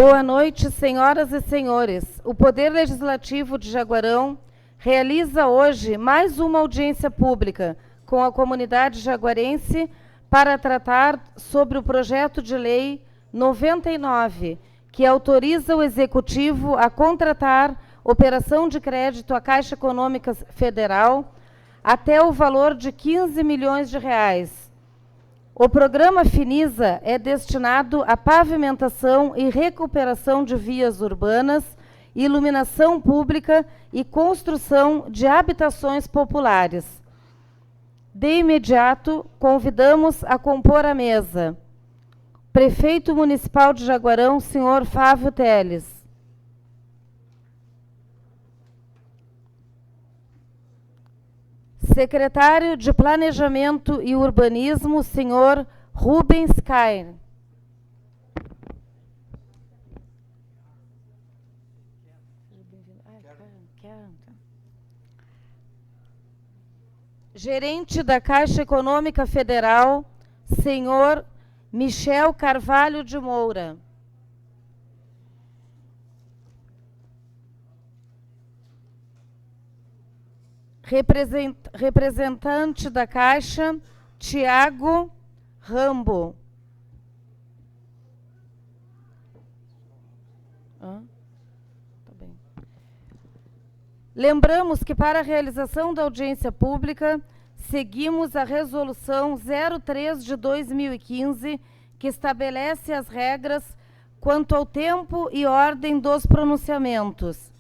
Boa noite, senhoras e senhores. O Poder Legislativo de Jaguarão realiza hoje mais uma audiência pública com a comunidade jaguarense para tratar sobre o projeto de lei 99, que autoriza o Executivo a contratar operação de crédito à Caixa Econômica Federal até o valor de 15 milhões de reais. O programa Finisa é destinado à pavimentação e recuperação de vias urbanas, iluminação pública e construção de habitações populares. De imediato, convidamos a compor a mesa Prefeito Municipal de Jaguarão, senhor Fávio Teles. Secretário de Planejamento e Urbanismo, senhor Rubens Cair. Gerente da Caixa Econômica Federal, senhor Michel Carvalho de Moura. Representante da Caixa, Tiago Rambo. Tá bem. Lembramos que para a realização da audiência pública, seguimos a Resolução 03 de 2015, que estabelece as regras quanto ao tempo e ordem dos pronunciamentos.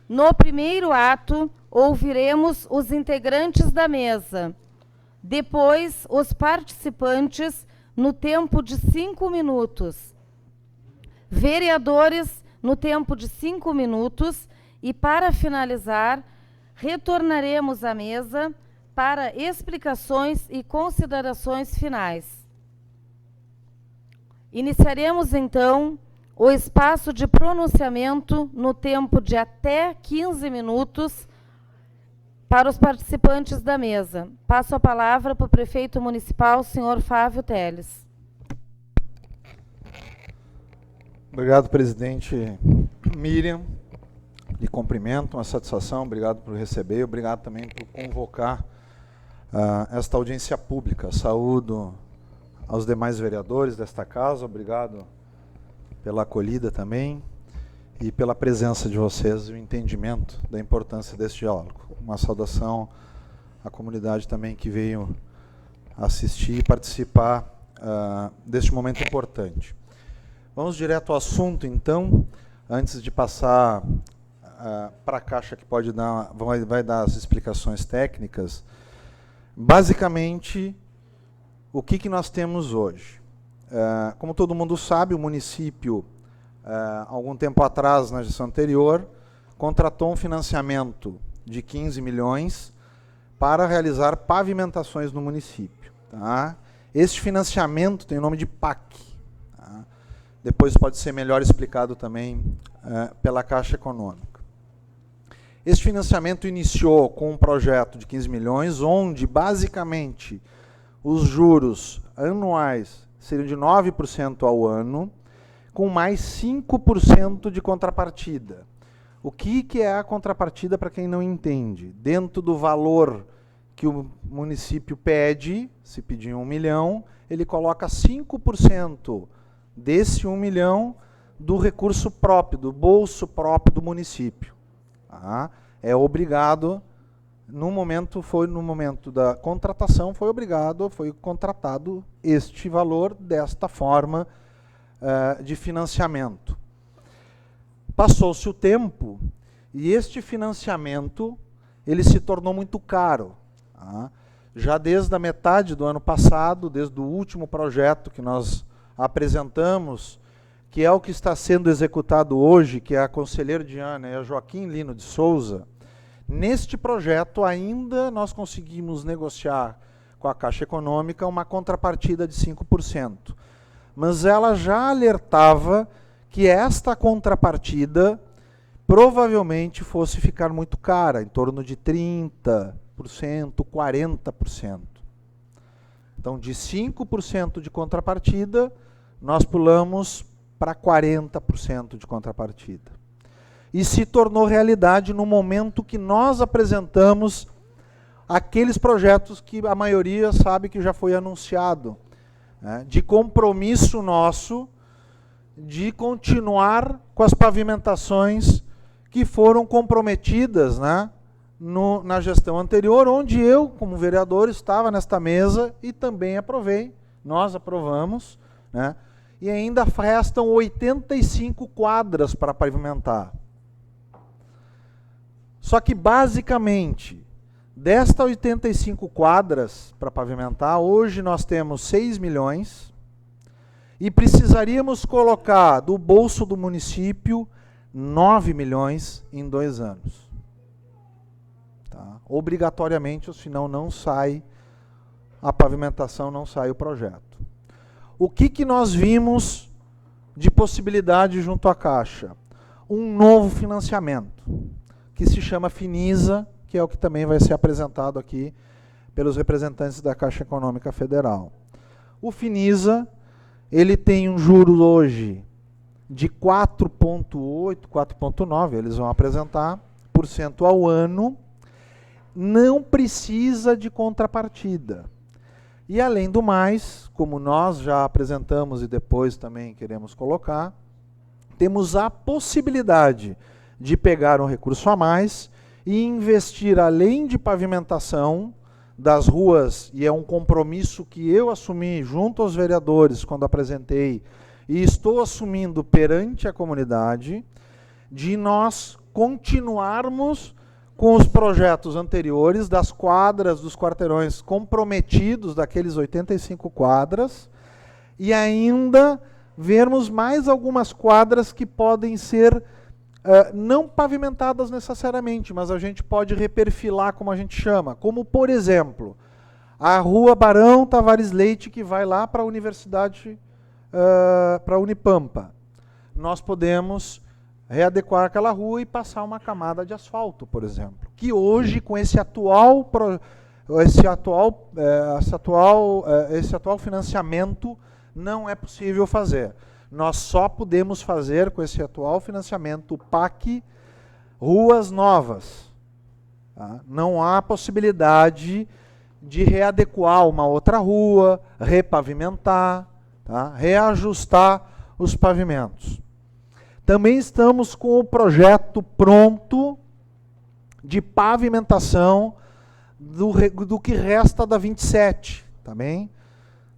No primeiro ato, ouviremos os integrantes da mesa. Depois, os participantes, no tempo de 5 minutos. Vereadores, no tempo de 5 minutos. E, para finalizar, retornaremos à mesa para explicações e considerações finais. Iniciaremos, então, o espaço de pronunciamento no tempo de até 15 minutos para os participantes da mesa. Passo a palavra para o prefeito municipal, senhor Fávio Teles. Obrigado, presidente Miriam. Lhe cumprimento, uma satisfação, obrigado por receber, obrigado também por convocar esta audiência pública. Saúdo aos demais vereadores desta casa, obrigado pela acolhida também e pela presença de vocês e o entendimento da importância deste diálogo. Uma saudação à comunidade também que veio assistir e participar deste momento importante. Vamos direto ao assunto, então, antes de passar para a Caixa, que vai dar as explicações técnicas. Basicamente, o que nós temos hoje? Como todo mundo sabe, o município, algum tempo atrás, na gestão anterior, contratou um financiamento de 15 milhões para realizar pavimentações no município. Tá? Este financiamento tem o nome de PAC. Tá? Depois pode ser melhor explicado também pela Caixa Econômica. Este financiamento iniciou com um projeto de 15 milhões, onde, basicamente, os juros anuais seriam de 9% ao ano, com mais 5% de contrapartida. O que é a contrapartida, para quem não entende? Dentro do valor que o município pede, se pedir 1 milhão, ele coloca 5% desse 1 milhão do recurso próprio, do bolso próprio do município. Tá? É obrigado, no momento da contratação, foi contratado este valor desta forma de financiamento. Passou-se o tempo e este financiamento ele se tornou muito caro. Tá? Já desde a metade do ano passado, desde o último projeto que nós apresentamos, que é o que está sendo executado hoje, que é a conselheira Diana e a Joaquim Lino de Souza, neste projeto ainda nós conseguimos negociar com a Caixa Econômica uma contrapartida de 5%. Mas ela já alertava que esta contrapartida provavelmente fosse ficar muito cara, em torno de 30%, 40%. Então, de 5% de contrapartida, nós pulamos para 40% de contrapartida. E se tornou realidade no momento que nós apresentamos aqueles projetos que a maioria sabe que já foi anunciado, né, de compromisso nosso de continuar com as pavimentações que foram comprometidas, né, na gestão anterior, onde eu, como vereador, estava nesta mesa e também aprovei, nós aprovamos, né, e ainda restam 85 quadras para pavimentar. Só que, basicamente, destas 85 quadras para pavimentar, hoje nós temos 6 milhões e precisaríamos colocar do bolso do município 9 milhões em 2 anos. Tá? Obrigatoriamente, senão não sai a pavimentação, não sai o projeto. O que nós vimos de possibilidade junto à Caixa? Um novo financiamento, que se chama Finisa, que é o que também vai ser apresentado aqui pelos representantes da Caixa Econômica Federal. O Finisa, ele tem um juros hoje de 4,8%, 4,9%, eles vão apresentar, por cento ao ano, não precisa de contrapartida. E além do mais, como nós já apresentamos e depois também queremos colocar, temos a possibilidade de pegar um recurso a mais e investir, além de pavimentação das ruas, e é um compromisso que eu assumi junto aos vereadores quando apresentei, e estou assumindo perante a comunidade, de nós continuarmos com os projetos anteriores, das quadras, dos quarteirões comprometidos, daqueles 85 quadras, e ainda vermos mais algumas quadras que podem ser não pavimentadas necessariamente, mas a gente pode reperfilar, como a gente chama, como, por exemplo, a rua Barão Tavares Leite, que vai lá para a Universidade, para a Unipampa. Nós podemos readequar aquela rua e passar uma camada de asfalto, por exemplo, que hoje, com esse atual financiamento, não é possível fazer. Nós só podemos fazer, com esse atual financiamento, o PAC, ruas novas. Tá? Não há possibilidade de readequar uma outra rua, repavimentar, tá? Reajustar os pavimentos. Também estamos com o projeto pronto de pavimentação do que resta da 27, tá bem?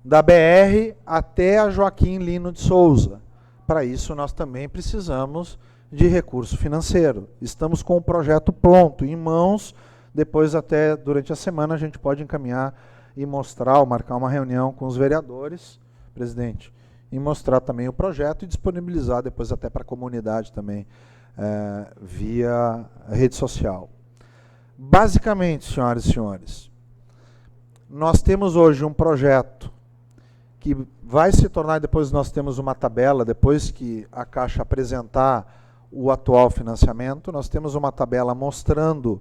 Da BR até a Joaquim Lino de Souza. Para isso, nós também precisamos de recurso financeiro. Estamos com o projeto pronto, em mãos. Depois, até durante a semana, a gente pode encaminhar e mostrar, ou marcar uma reunião com os vereadores, presidente, e mostrar também o projeto e disponibilizar depois até para a comunidade também, via rede social. Basicamente, senhoras e senhores, nós temos hoje um projeto que vai se tornar, depois nós temos uma tabela, depois que a Caixa apresentar o atual financiamento, nós temos uma tabela mostrando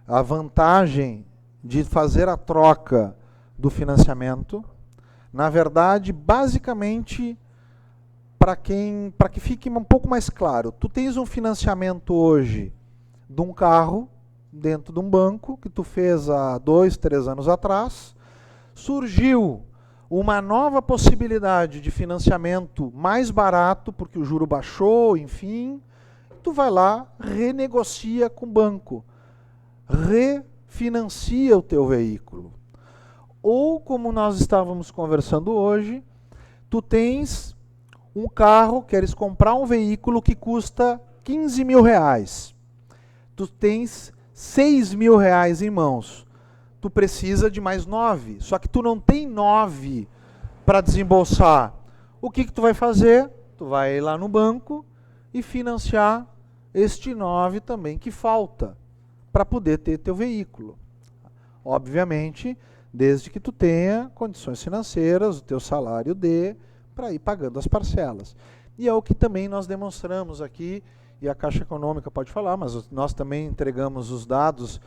a vantagem de fazer a troca do financiamento. Na verdade, basicamente, para que fique um pouco mais claro, tu tens um financiamento hoje de um carro dentro de um banco, que tu fez há 2, 3 anos atrás, surgiu uma nova possibilidade de financiamento mais barato, porque o juro baixou, enfim, tu vai lá, renegocia com o banco, refinancia o teu veículo. Ou, como nós estávamos conversando hoje, tu tens um carro, queres comprar um veículo que custa 15 mil reais. Tu tens 6 mil reais em mãos. Tu precisa de mais 9, só que tu não tem 9 para desembolsar. O que tu vai fazer? Tu vai lá no banco e financiar este 9 também que falta, para poder ter teu veículo. Obviamente, desde que tu tenha condições financeiras, o teu salário dê, para ir pagando as parcelas. E é o que também nós demonstramos aqui, e a Caixa Econômica pode falar, mas nós também entregamos os dados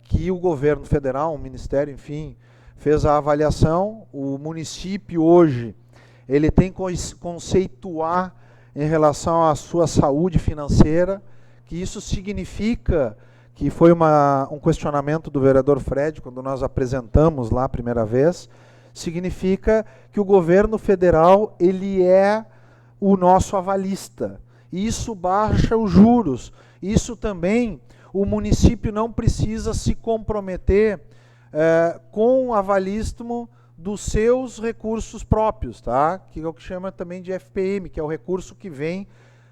que o governo federal, o Ministério, enfim, fez a avaliação. O município hoje ele tem que conceituar em relação à sua saúde financeira, que isso significa, que foi um questionamento do vereador Fred, quando nós apresentamos lá a primeira vez, significa que o governo federal ele é o nosso avalista. E isso baixa os juros. Isso também, o município não precisa se comprometer com o avalismo dos seus recursos próprios, tá? Que é o que chama também de FPM, que é o recurso que vem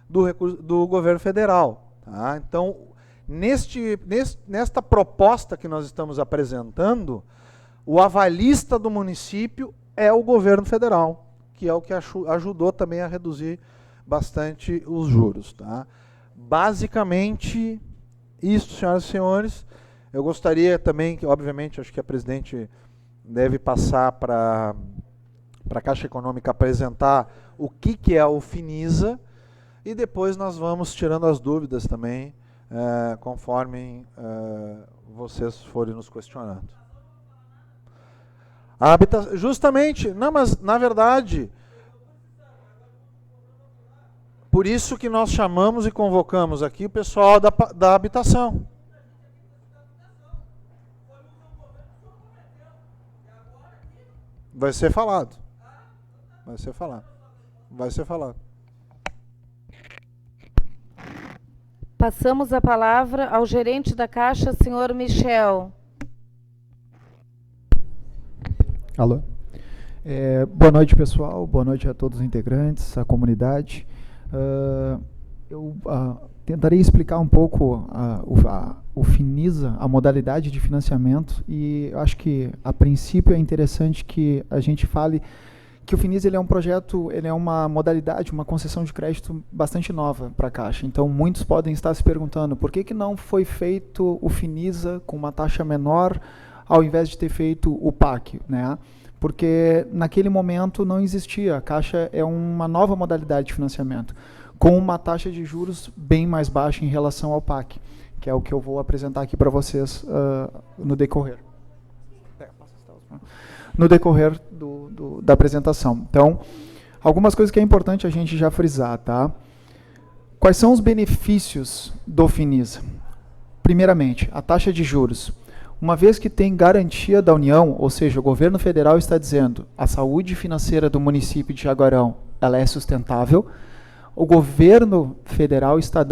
do governo federal. Tá? Então, nesta proposta que nós estamos apresentando, o avalista do município é o governo federal, que é o que ajudou também a reduzir bastante os juros. Tá? Basicamente, isso, senhoras e senhores. Eu gostaria também, que obviamente, acho que a presidente deve passar para a Caixa Econômica apresentar o que é o Finisa, e depois nós vamos tirando as dúvidas também, conforme vocês forem nos questionando. Justamente, não, mas na verdade, por isso que nós chamamos e convocamos aqui o pessoal da habitação. Vai ser falado. Vai ser falado. Vai ser falado. Passamos a palavra ao gerente da Caixa, senhor Michel. Alô. Boa noite, pessoal. Boa noite a todos os integrantes, a comunidade. Eu tentarei explicar um pouco o Finisa, a modalidade de financiamento, e eu acho que, a princípio, é interessante que a gente fale que o Finisa ele é um projeto, ele é uma modalidade, uma concessão de crédito bastante nova para a Caixa. Então, muitos podem estar se perguntando por que não foi feito o Finisa com uma taxa menor, ao invés de ter feito o PAC, né? Porque naquele momento não existia. A Caixa é uma nova modalidade de financiamento, com uma taxa de juros bem mais baixa em relação ao PAC, que é o que eu vou apresentar aqui para vocês no decorrer. No decorrer da apresentação. Então, algumas coisas que é importante a gente já frisar, tá? Quais são os benefícios do Finisa? Primeiramente, a taxa de juros. Uma vez que tem garantia da União, ou seja, o governo federal está dizendo a saúde financeira do município de Jaguarão ela é sustentável, o governo federal está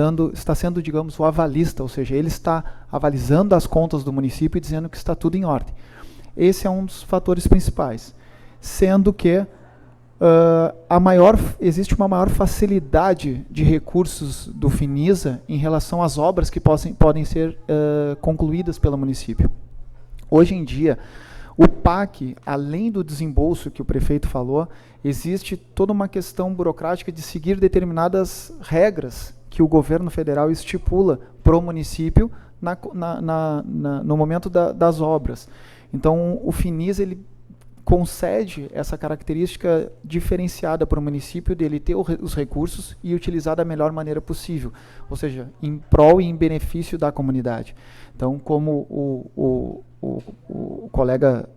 sendo, digamos, o avalista, ou seja, ele está avalizando as contas do município e dizendo que está tudo em ordem. Esse é um dos fatores principais, sendo que existe uma maior facilidade de recursos do Finisa em relação às obras que podem ser concluídas pelo município. Hoje em dia, o PAC, além do desembolso que o prefeito falou, existe toda uma questão burocrática de seguir determinadas regras que o governo federal estipula para o município no momento das obras. Então, o Finisa ele concede essa característica diferenciada para o município dele ter os recursos e utilizar da melhor maneira possível, ou seja, em prol e em benefício da comunidade. Então, como o colega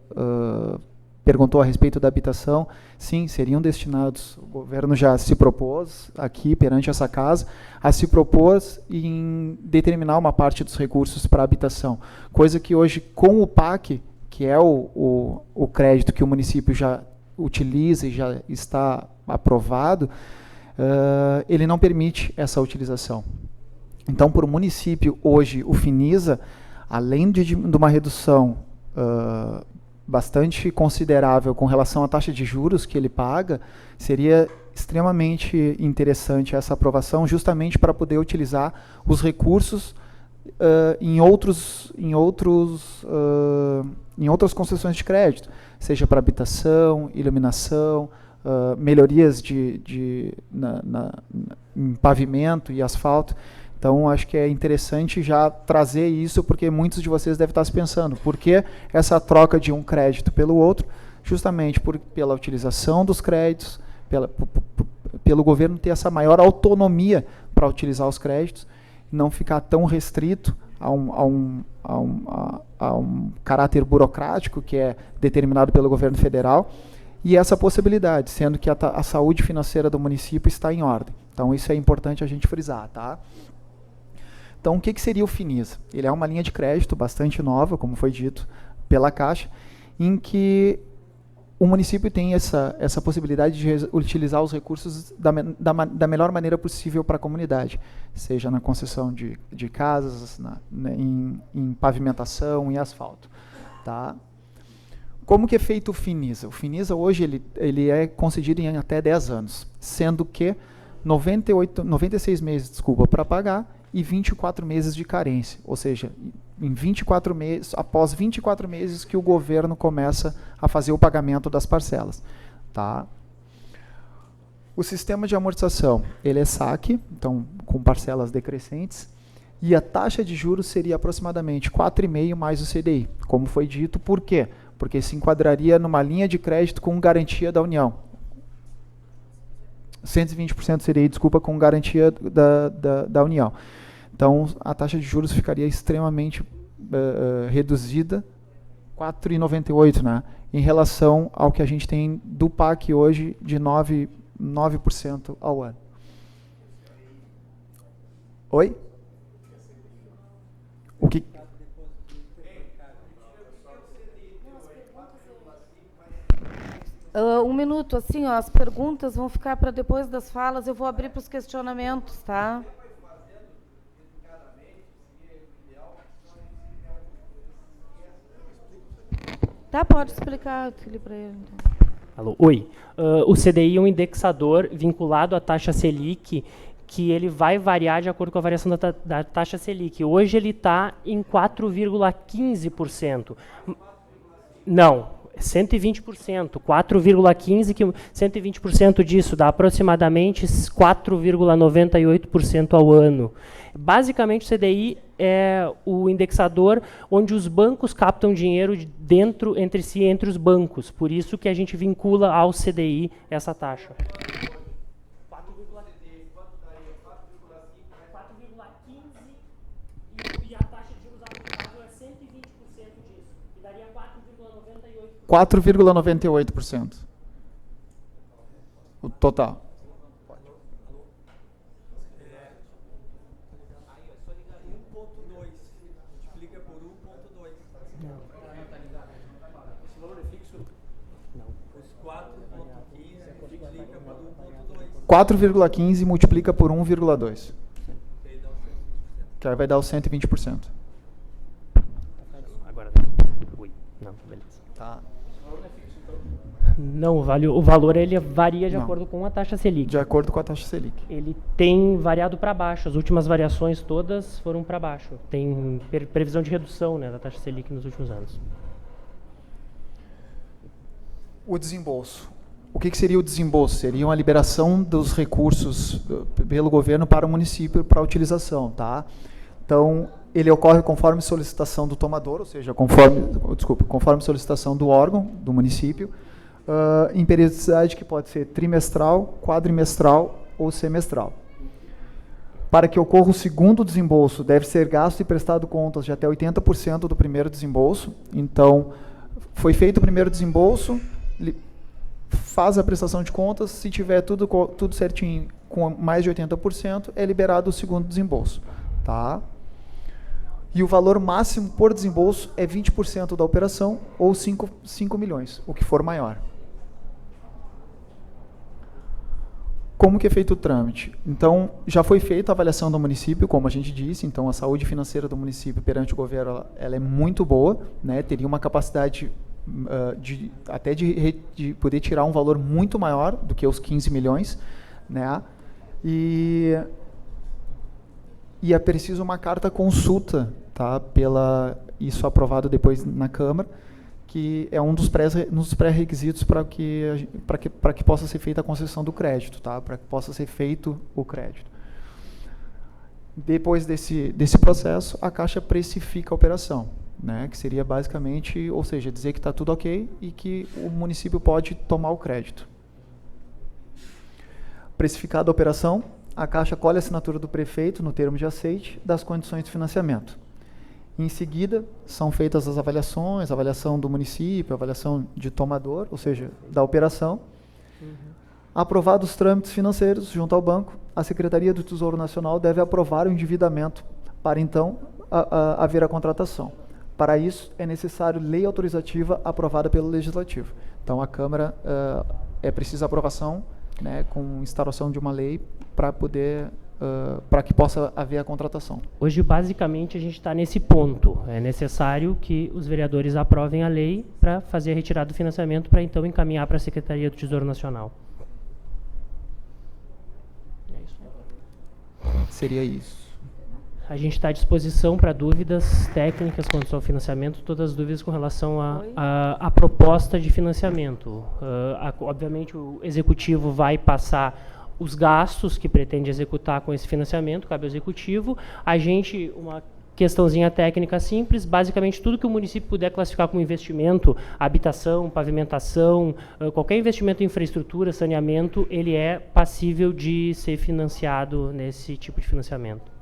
perguntou a respeito da habitação, sim, seriam destinados, o governo já se propôs aqui perante essa casa, a se propôs em determinar uma parte dos recursos para a habitação, coisa que hoje com o PAC, que é o crédito que o município já utiliza e já está aprovado, ele não permite essa utilização. Então, para o município, hoje, o Finisa, além de uma redução bastante considerável com relação à taxa de juros que ele paga, seria extremamente interessante essa aprovação, justamente para poder utilizar os recursos em outras concessões de crédito, seja para habitação, iluminação, melhorias em pavimento e asfalto. Então, acho que é interessante já trazer isso, porque muitos de vocês devem estar se pensando, por que essa troca de um crédito pelo outro? Justamente pela utilização dos créditos, pelo governo ter essa maior autonomia para utilizar os créditos, não ficar tão restrito a um caráter burocrático que é determinado pelo governo federal, e essa possibilidade, sendo que a saúde financeira do município está em ordem. Então, isso é importante a gente frisar, tá? Então, o que seria o Finisa? Ele é uma linha de crédito bastante nova, como foi dito pela Caixa, em que o município tem essa possibilidade de utilizar os recursos da melhor maneira possível para a comunidade, seja na concessão de casas, em pavimentação, em asfalto. Tá? Como que é feito o Finisa? O Finisa hoje ele é concedido em até 10 anos, sendo que 96 meses para pagar e 24 meses de carência, ou seja, em 24 meses, após 24 meses que o governo começa a fazer o pagamento das parcelas. Tá? O sistema de amortização, ele é saque, então com parcelas decrescentes, e a taxa de juros seria aproximadamente 4,5% mais o CDI, como foi dito. Por quê? Porque se enquadraria numa linha de crédito com garantia da União. 120% CDI, com garantia da União. Então, a taxa de juros ficaria extremamente reduzida, 4,98%, né, em relação ao que a gente tem do PAC hoje, de 9% ao ano. Oi? O que... Um minuto, assim, ó, as perguntas vão ficar para depois das falas, eu vou abrir para os questionamentos, tá? Tá, pode explicar, Felipe, para ele. Então. Alô, oi. O CDI é um indexador vinculado à taxa Selic, que ele vai variar de acordo com a variação da taxa Selic. Hoje ele está em 4,15%. Não, 120%. 4,15%, que 120% disso dá aproximadamente 4,98% ao ano. Basicamente, o CDI é o indexador onde os bancos captam dinheiro entre si, entre os bancos. Por isso que a gente vincula ao CDI essa taxa. 4,15 e a taxa de juros aplicável é 120% disso. E daria 4,98%. O total. Multiplica por 1,2. Não. Esse valor é fixo? Não. Os 4,15 multiplica por 1,2. 4,15 multiplica por 1,2. Que aí vai dar os 120%. Agora ui, não, beleza. Tá. Não, o valor ele varia de Não. acordo com a taxa Selic. De acordo com a taxa Selic. Ele tem variado para baixo. As últimas variações todas foram para baixo. Tem previsão de redução, né, da taxa Selic nos últimos anos. O desembolso. O que seria o desembolso? Seria uma liberação dos recursos pelo governo para o município para utilização, tá? Então, ele ocorre conforme solicitação do tomador, ou seja, conforme solicitação do órgão, do município, em periodicidade que pode ser trimestral, quadrimestral ou semestral. Para que ocorra o segundo desembolso, deve ser gasto e prestado contas de até 80% do primeiro desembolso. Então, foi feito o primeiro desembolso, faz a prestação de contas, se tiver tudo certinho com mais de 80%, é liberado o segundo desembolso. Tá? E o valor máximo por desembolso é 20% da operação ou 5 milhões, o que for maior. Como que é feito o trâmite? Então, já foi feita a avaliação do município, como a gente disse, então a saúde financeira do município perante o governo ela é muito boa, né? Teria uma capacidade de poder tirar um valor muito maior do que os 15 milhões, né? E é preciso uma carta consulta, tá? Isso aprovado depois na Câmara, que é um dos pré-requisitos para que possa ser feita a concessão do crédito, tá? Para que possa ser feito o crédito. Depois desse processo, a Caixa precifica a operação, né? Que seria basicamente, ou seja, dizer que está tudo ok e que o município pode tomar o crédito. Precificada a operação, a Caixa colhe a assinatura do prefeito no termo de aceite das condições de financiamento. Em seguida, são feitas as avaliações, avaliação do município, avaliação de tomador, ou seja, da operação. Aprovados os trâmites financeiros junto ao banco, a Secretaria do Tesouro Nacional deve aprovar o endividamento para, então, haver a contratação. Para isso, é necessário lei autorizativa aprovada pelo Legislativo. Então, a Câmara é preciso aprovação, né, com instauração de uma lei para poder... para que possa haver a contratação. Hoje, basicamente, a gente está nesse ponto. É necessário que os vereadores aprovem a lei para fazer a retirada do financiamento, para então encaminhar para a Secretaria do Tesouro Nacional. É isso. Seria isso. A gente está à disposição para dúvidas técnicas quanto ao financiamento, todas as dúvidas com relação à proposta de financiamento. Obviamente, o Executivo vai passar os gastos que pretende executar com esse financiamento, cabe ao Executivo. A gente, uma questãozinha técnica simples, basicamente tudo que o município puder classificar como investimento, habitação, pavimentação, qualquer investimento em infraestrutura, saneamento, ele é passível de ser financiado nesse tipo de financiamento.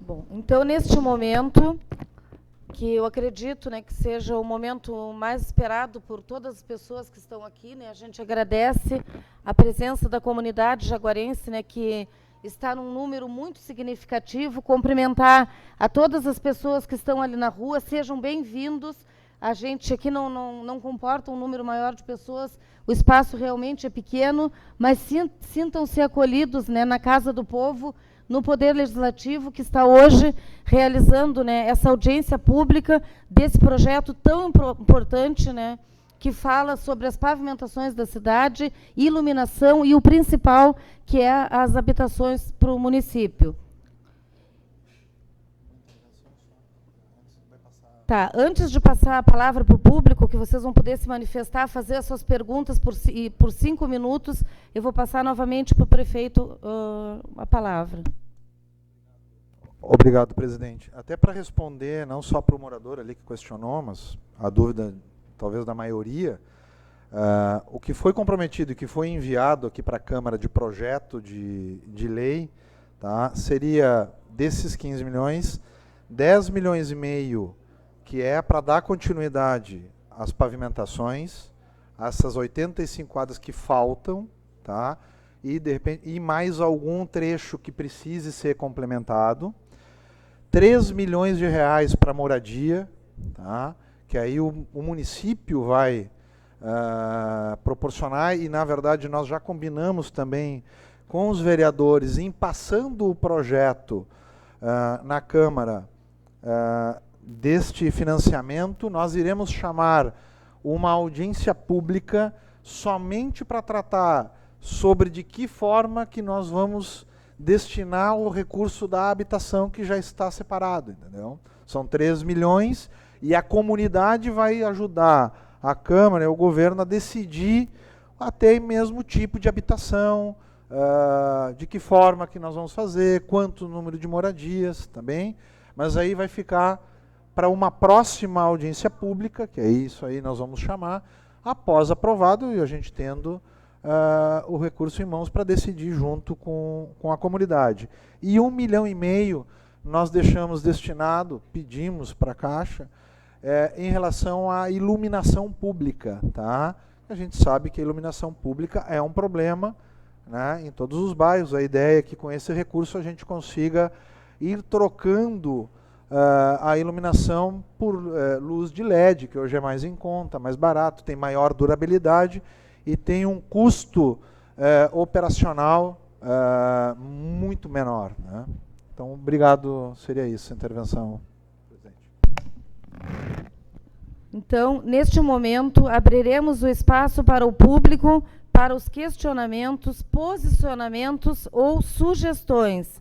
Bom, então, neste momento, que eu acredito, né, que seja o momento mais esperado por todas as pessoas que estão aqui, né, a gente agradece a presença da comunidade jaguarense, né, que está num número muito significativo, cumprimentar a todas as pessoas que estão ali na rua, sejam bem-vindos. A gente aqui não comporta um número maior de pessoas, o espaço realmente é pequeno, mas sintam-se acolhidos, né, na Casa do Povo, no Poder Legislativo, que está hoje realizando, né, essa audiência pública desse projeto tão importante, né, que fala sobre as pavimentações da cidade, iluminação e o principal, que é as habitações para o município. Tá, antes de passar a palavra para o público, que vocês vão poder se manifestar, fazer as suas perguntas por 5 minutos, eu vou passar novamente para o prefeito a palavra. Obrigado, presidente. Até para responder, não só para o morador ali que questionou, mas a dúvida, talvez, da maioria, o que foi comprometido e que foi enviado aqui para a Câmara de projeto de lei, tá, seria, desses 15 milhões, 10 milhões e meio, que é para dar continuidade às pavimentações, essas 85 quadras que faltam, tá, e, de repente, e mais algum trecho que precise ser complementado. 3 milhões de reais para moradia, tá? Que aí o município vai proporcionar, e na verdade nós já combinamos também com os vereadores, em passando o projeto na Câmara deste financiamento, nós iremos chamar uma audiência pública somente para tratar sobre de que forma que nós vamos destinar o recurso da habitação que já está separado, entendeu? São 3 milhões e a comunidade vai ajudar a Câmara e o governo a decidir até mesmo o tipo de habitação, de que forma que nós vamos fazer, quanto número de moradias, tá bem? Mas aí vai ficar para uma próxima audiência pública, que é isso aí nós vamos chamar, após aprovado e a gente tendo o recurso em mãos para decidir junto com a comunidade. E 1,5 milhão nós deixamos destinado, pedimos para a Caixa, em relação à iluminação pública. Tá? A gente sabe que a iluminação pública é um problema, né, em todos os bairros. A ideia é que com esse recurso a gente consiga ir trocando a iluminação por luz de LED, que hoje é mais em conta, mais barato, tem maior durabilidade, e tem um custo operacional muito menor. Né? Então, obrigado, seria isso a intervenção, presidente. Então, neste momento, abriremos o espaço para o público, para os questionamentos, posicionamentos ou sugestões,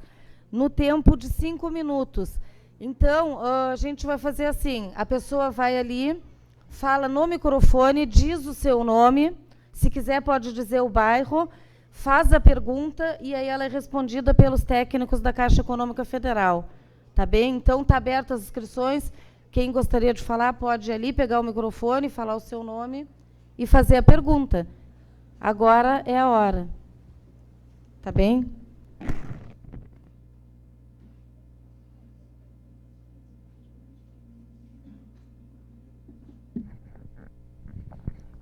no tempo de 5 minutos. Então, a gente vai fazer assim, a pessoa vai ali, fala no microfone, diz o seu nome, se quiser pode dizer o bairro, faz a pergunta e aí ela é respondida pelos técnicos da Caixa Econômica Federal. Tá bem? Então, está abertas as inscrições. Quem gostaria de falar pode ir ali, pegar o microfone, falar o seu nome e fazer a pergunta. Agora é a hora. Tá bem?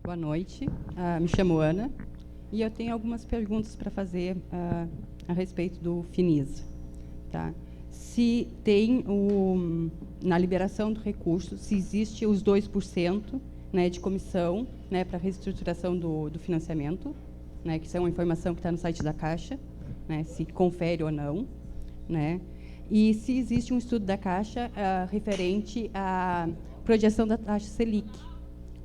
Boa noite, me chamo Ana e eu tenho algumas perguntas para fazer a respeito do Finisa. Tá? Se tem, na liberação do recurso, se existe os 2%, né, de comissão, né, para a reestruturação do financiamento, né, que isso é uma informação que está no site da Caixa, né, se confere ou não, né, e se existe um estudo da Caixa referente à projeção da taxa Selic.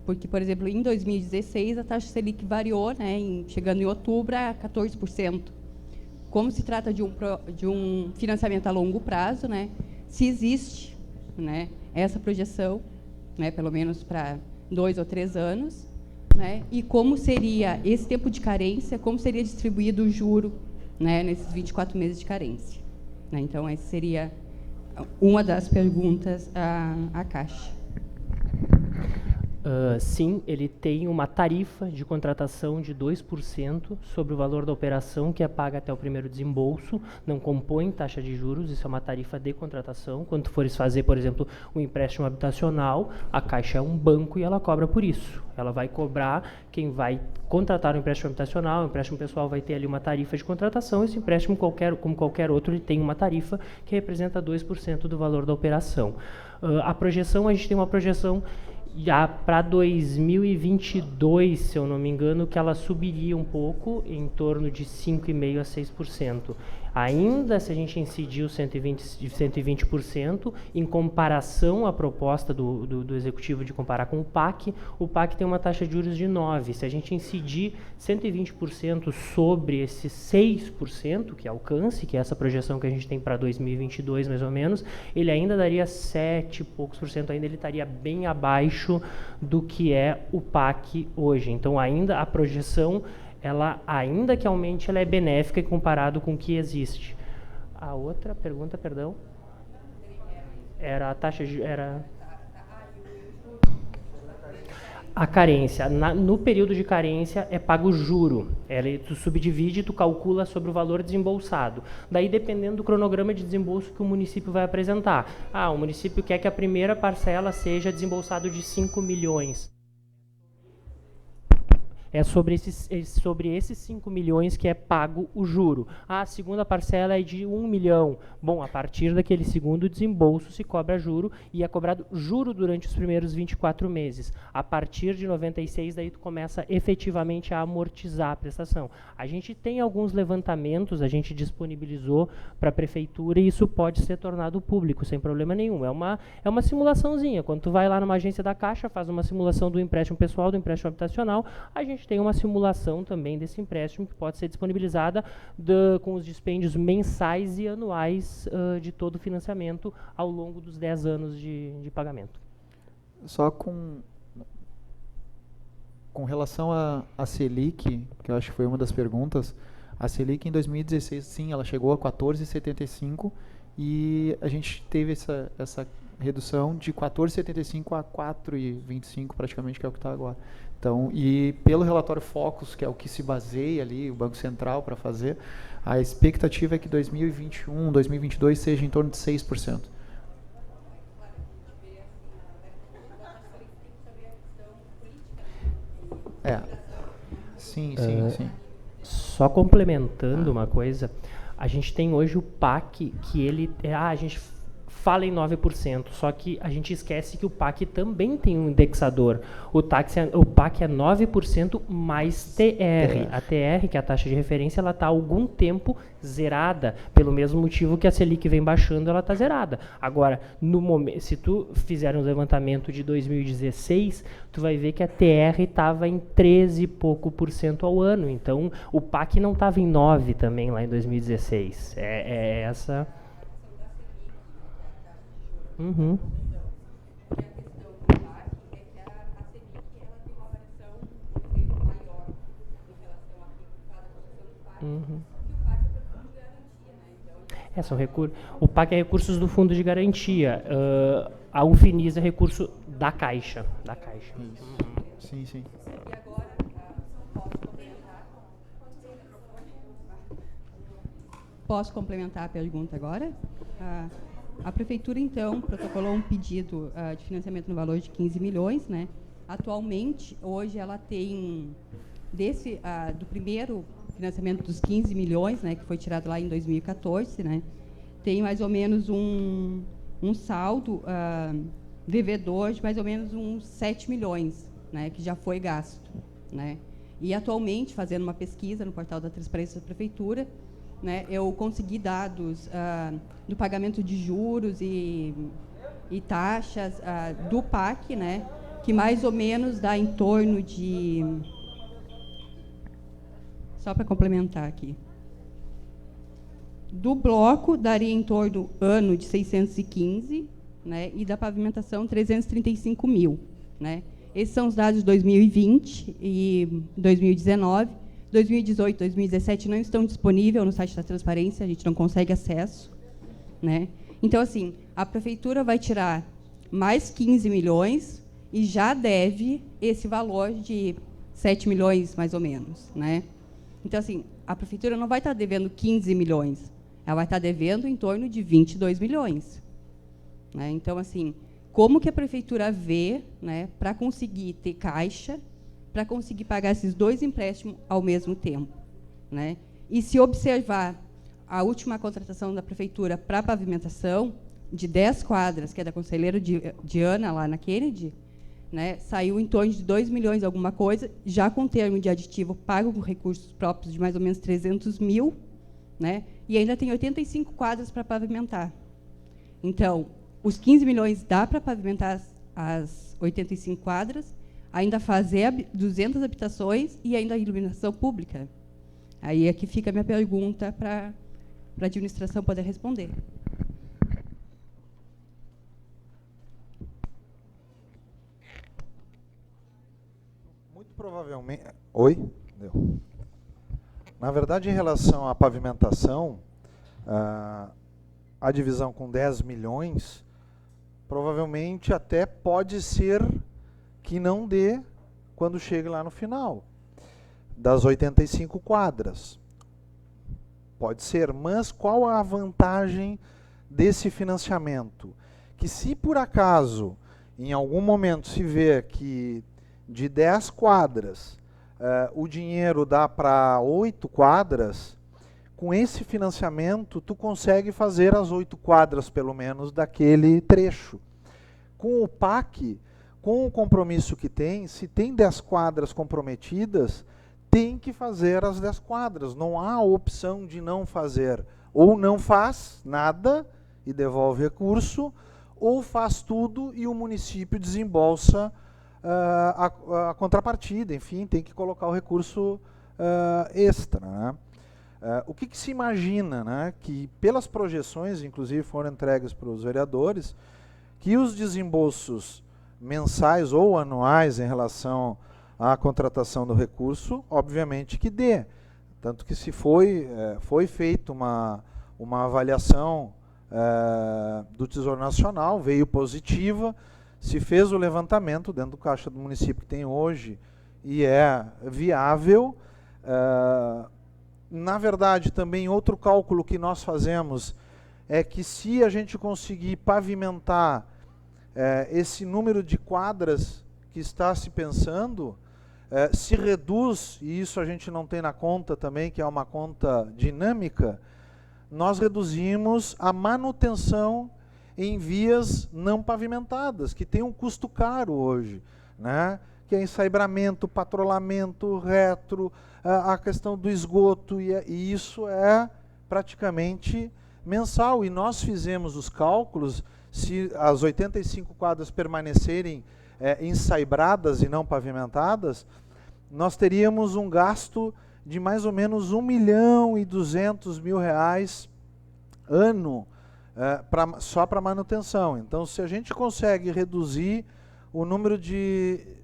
Porque, por exemplo, em 2016, a taxa Selic variou, né, chegando em outubro, a 14%. Como se trata de um financiamento a longo prazo, né, se existe, né, essa projeção, né, pelo menos para 2 ou 3 anos, né, e como seria esse tempo de carência, como seria distribuído o juro, né, nesses 24 meses de carência. Né, então, essa seria uma das perguntas à Caixa. Sim, ele tem uma tarifa de contratação de 2% sobre o valor da operação, que é paga até o primeiro desembolso, não compõe taxa de juros, isso é uma tarifa de contratação. Quando tu fores fazer, por exemplo, um empréstimo habitacional, a Caixa é um banco e ela cobra por isso. Ela vai cobrar quem vai contratar um empréstimo habitacional, o empréstimo pessoal vai ter ali uma tarifa de contratação, esse empréstimo, como qualquer outro, ele tem uma tarifa que representa 2% do valor da operação. A projeção, a gente tem uma projeção já para 2022, se eu não me engano, que ela subiria um pouco, em torno de 5,5% a 6%. Ainda se a gente incidir os 120%, em comparação à proposta do Executivo de comparar com o PAC tem uma taxa de juros de 9%. Se a gente incidir 120% sobre esse 6% que alcance, que é essa projeção que a gente tem para 2022, mais ou menos, ele ainda daria 7 e poucos por cento, ainda ele estaria bem abaixo do que é o PAC hoje. Então, ainda a projeção, ela, ainda que aumente, ela é benéfica comparado com o que existe. A outra pergunta, perdão, era a taxa de... A carência. No período de carência é pago juro. Tu subdivide e tu calcula sobre o valor desembolsado. Daí, dependendo do cronograma de desembolso que o município vai apresentar. O município quer que a primeira parcela seja desembolsado de 5 milhões. É sobre esses 5 milhões que é pago o juro. A segunda parcela é de 1 milhão. Bom, a partir daquele segundo desembolso se cobra juro e é cobrado juro durante os primeiros 24 meses. A partir de 96, daí tu começa efetivamente a amortizar a prestação. A gente tem alguns levantamentos, a gente disponibilizou para a prefeitura e isso pode ser tornado público, sem problema nenhum. É uma simulaçãozinha. Quando tu vai lá numa agência da Caixa, faz uma simulação do empréstimo pessoal, do empréstimo habitacional, a gente tem uma simulação também desse empréstimo que pode ser disponibilizada com os dispêndios mensais e anuais de todo o financiamento ao longo dos 10 anos de pagamento. Só com relação à Selic, que eu acho que foi uma das perguntas, a Selic em 2016, sim, ela chegou a 14,75 e a gente teve essa redução de 14,75 a 4,25 praticamente, que é o que está agora. Então, e pelo relatório Focus, que é o que se baseia ali, o Banco Central para fazer, a expectativa é que 2021, 2022 seja em torno de 6%. Sim. Só complementando uma coisa, a gente tem hoje o PAC, que ele... a gente fala em 9%, só que a gente esquece que o PAC também tem um indexador. O PAC é 9% mais TR. A TR, que é a taxa de referência, ela está há algum tempo zerada, pelo mesmo motivo que a Selic vem baixando, ela está zerada. Agora, se tu fizer um levantamento de 2016, tu vai ver que a TR estava em 13 e pouco por cento ao ano. Então, o PAC não estava em 9 também lá em 2016. É essa... Uhum. E a questão do PAC é que a Selic ela tem uma variação, por exemplo, maior em relação à cada projeção do PAC, que o PAC é para fundo de garantia, né? Então, o PAC é recursos do fundo de garantia. A UFINIS é recurso da Caixa. Isso. Sim. E agora, posso complementar a pergunta agora? A Prefeitura, então, protocolou um pedido de financiamento no valor de 15 milhões, né, Atualmente, hoje ela tem, do primeiro financiamento dos 15 milhões, né, que foi tirado lá em 2014, né, tem mais ou menos um saldo devedor de mais ou menos uns 7 milhões, né, que já foi gasto, né. E atualmente, fazendo uma pesquisa no portal da Transparência da Prefeitura, né, eu consegui dados do pagamento de juros e taxas do PAC, né, que mais ou menos dá em torno de... Só para complementar aqui. Do bloco, daria em torno ano de 615, né, e da pavimentação 335 mil. Né. Esses são os dados de 2020 e 2019. 2018, 2017 não estão disponíveis no site da Transparência, a gente não consegue acesso. Né. Então, assim, a Prefeitura vai tirar mais 15 milhões e já deve esse valor de 7 milhões, mais ou menos. Né. Então, assim, a Prefeitura não vai estar devendo 15 milhões, ela vai estar devendo em torno de 22 milhões. Né. Então, assim, como que a Prefeitura vê, né, para conseguir ter caixa, para conseguir pagar esses dois empréstimos ao mesmo tempo? Né. E se observar a última contratação da Prefeitura para a pavimentação, de 10 quadras, que é da conselheira Diana, lá na Kennedy, né, saiu em torno de 2 milhões alguma coisa, já com termo de aditivo pago com recursos próprios de mais ou menos 300 mil, né, e ainda tem 85 quadras para pavimentar. Então, os 15 milhões dá para pavimentar as 85 quadras, ainda fazer 200 habitações e ainda a iluminação pública. Aí é que fica a minha pergunta para a administração poder responder. Muito provavelmente... Oi? Deu. Na verdade, em relação à pavimentação, a divisão com 10 milhões, provavelmente até pode ser que não dê quando chegue lá no final, das 85 quadras. Pode ser, mas qual a vantagem desse financiamento? Que se por acaso, em algum momento, se vê que de 10 quadras, o dinheiro dá para 8 quadras, com esse financiamento, tu consegue fazer as 8 quadras, pelo menos, daquele trecho. Com o PAC, com o compromisso que tem, se tem 10 quadras comprometidas, tem que fazer as 10 quadras. Não há opção de não fazer. Ou não faz nada e devolve recurso, ou faz tudo e o município desembolsa a contrapartida. Enfim, tem que colocar o recurso extra. Né? O que se imagina, né, que pelas projeções, inclusive foram entregues para os vereadores, que os desembolsos mensais ou anuais em relação à contratação do recurso, obviamente que dê. Tanto que se foi feita uma avaliação do Tesouro Nacional, veio positiva, se fez o levantamento dentro do caixa do município que tem hoje e é viável. Na verdade, também outro cálculo que nós fazemos é que se a gente conseguir pavimentar esse número de quadras que está se pensando, se reduz, e isso a gente não tem na conta também, que é uma conta dinâmica, nós reduzimos a manutenção em vias não pavimentadas, que tem um custo caro hoje, né? Que é ensaibramento, patrulhamento, retro, a questão do esgoto, e isso é praticamente mensal. E nós fizemos os cálculos, se as 85 quadras permanecerem ensaibradas e não pavimentadas, nós teríamos um gasto de mais ou menos R$1.200.000 ano só para manutenção. Então, se a gente consegue reduzir o número de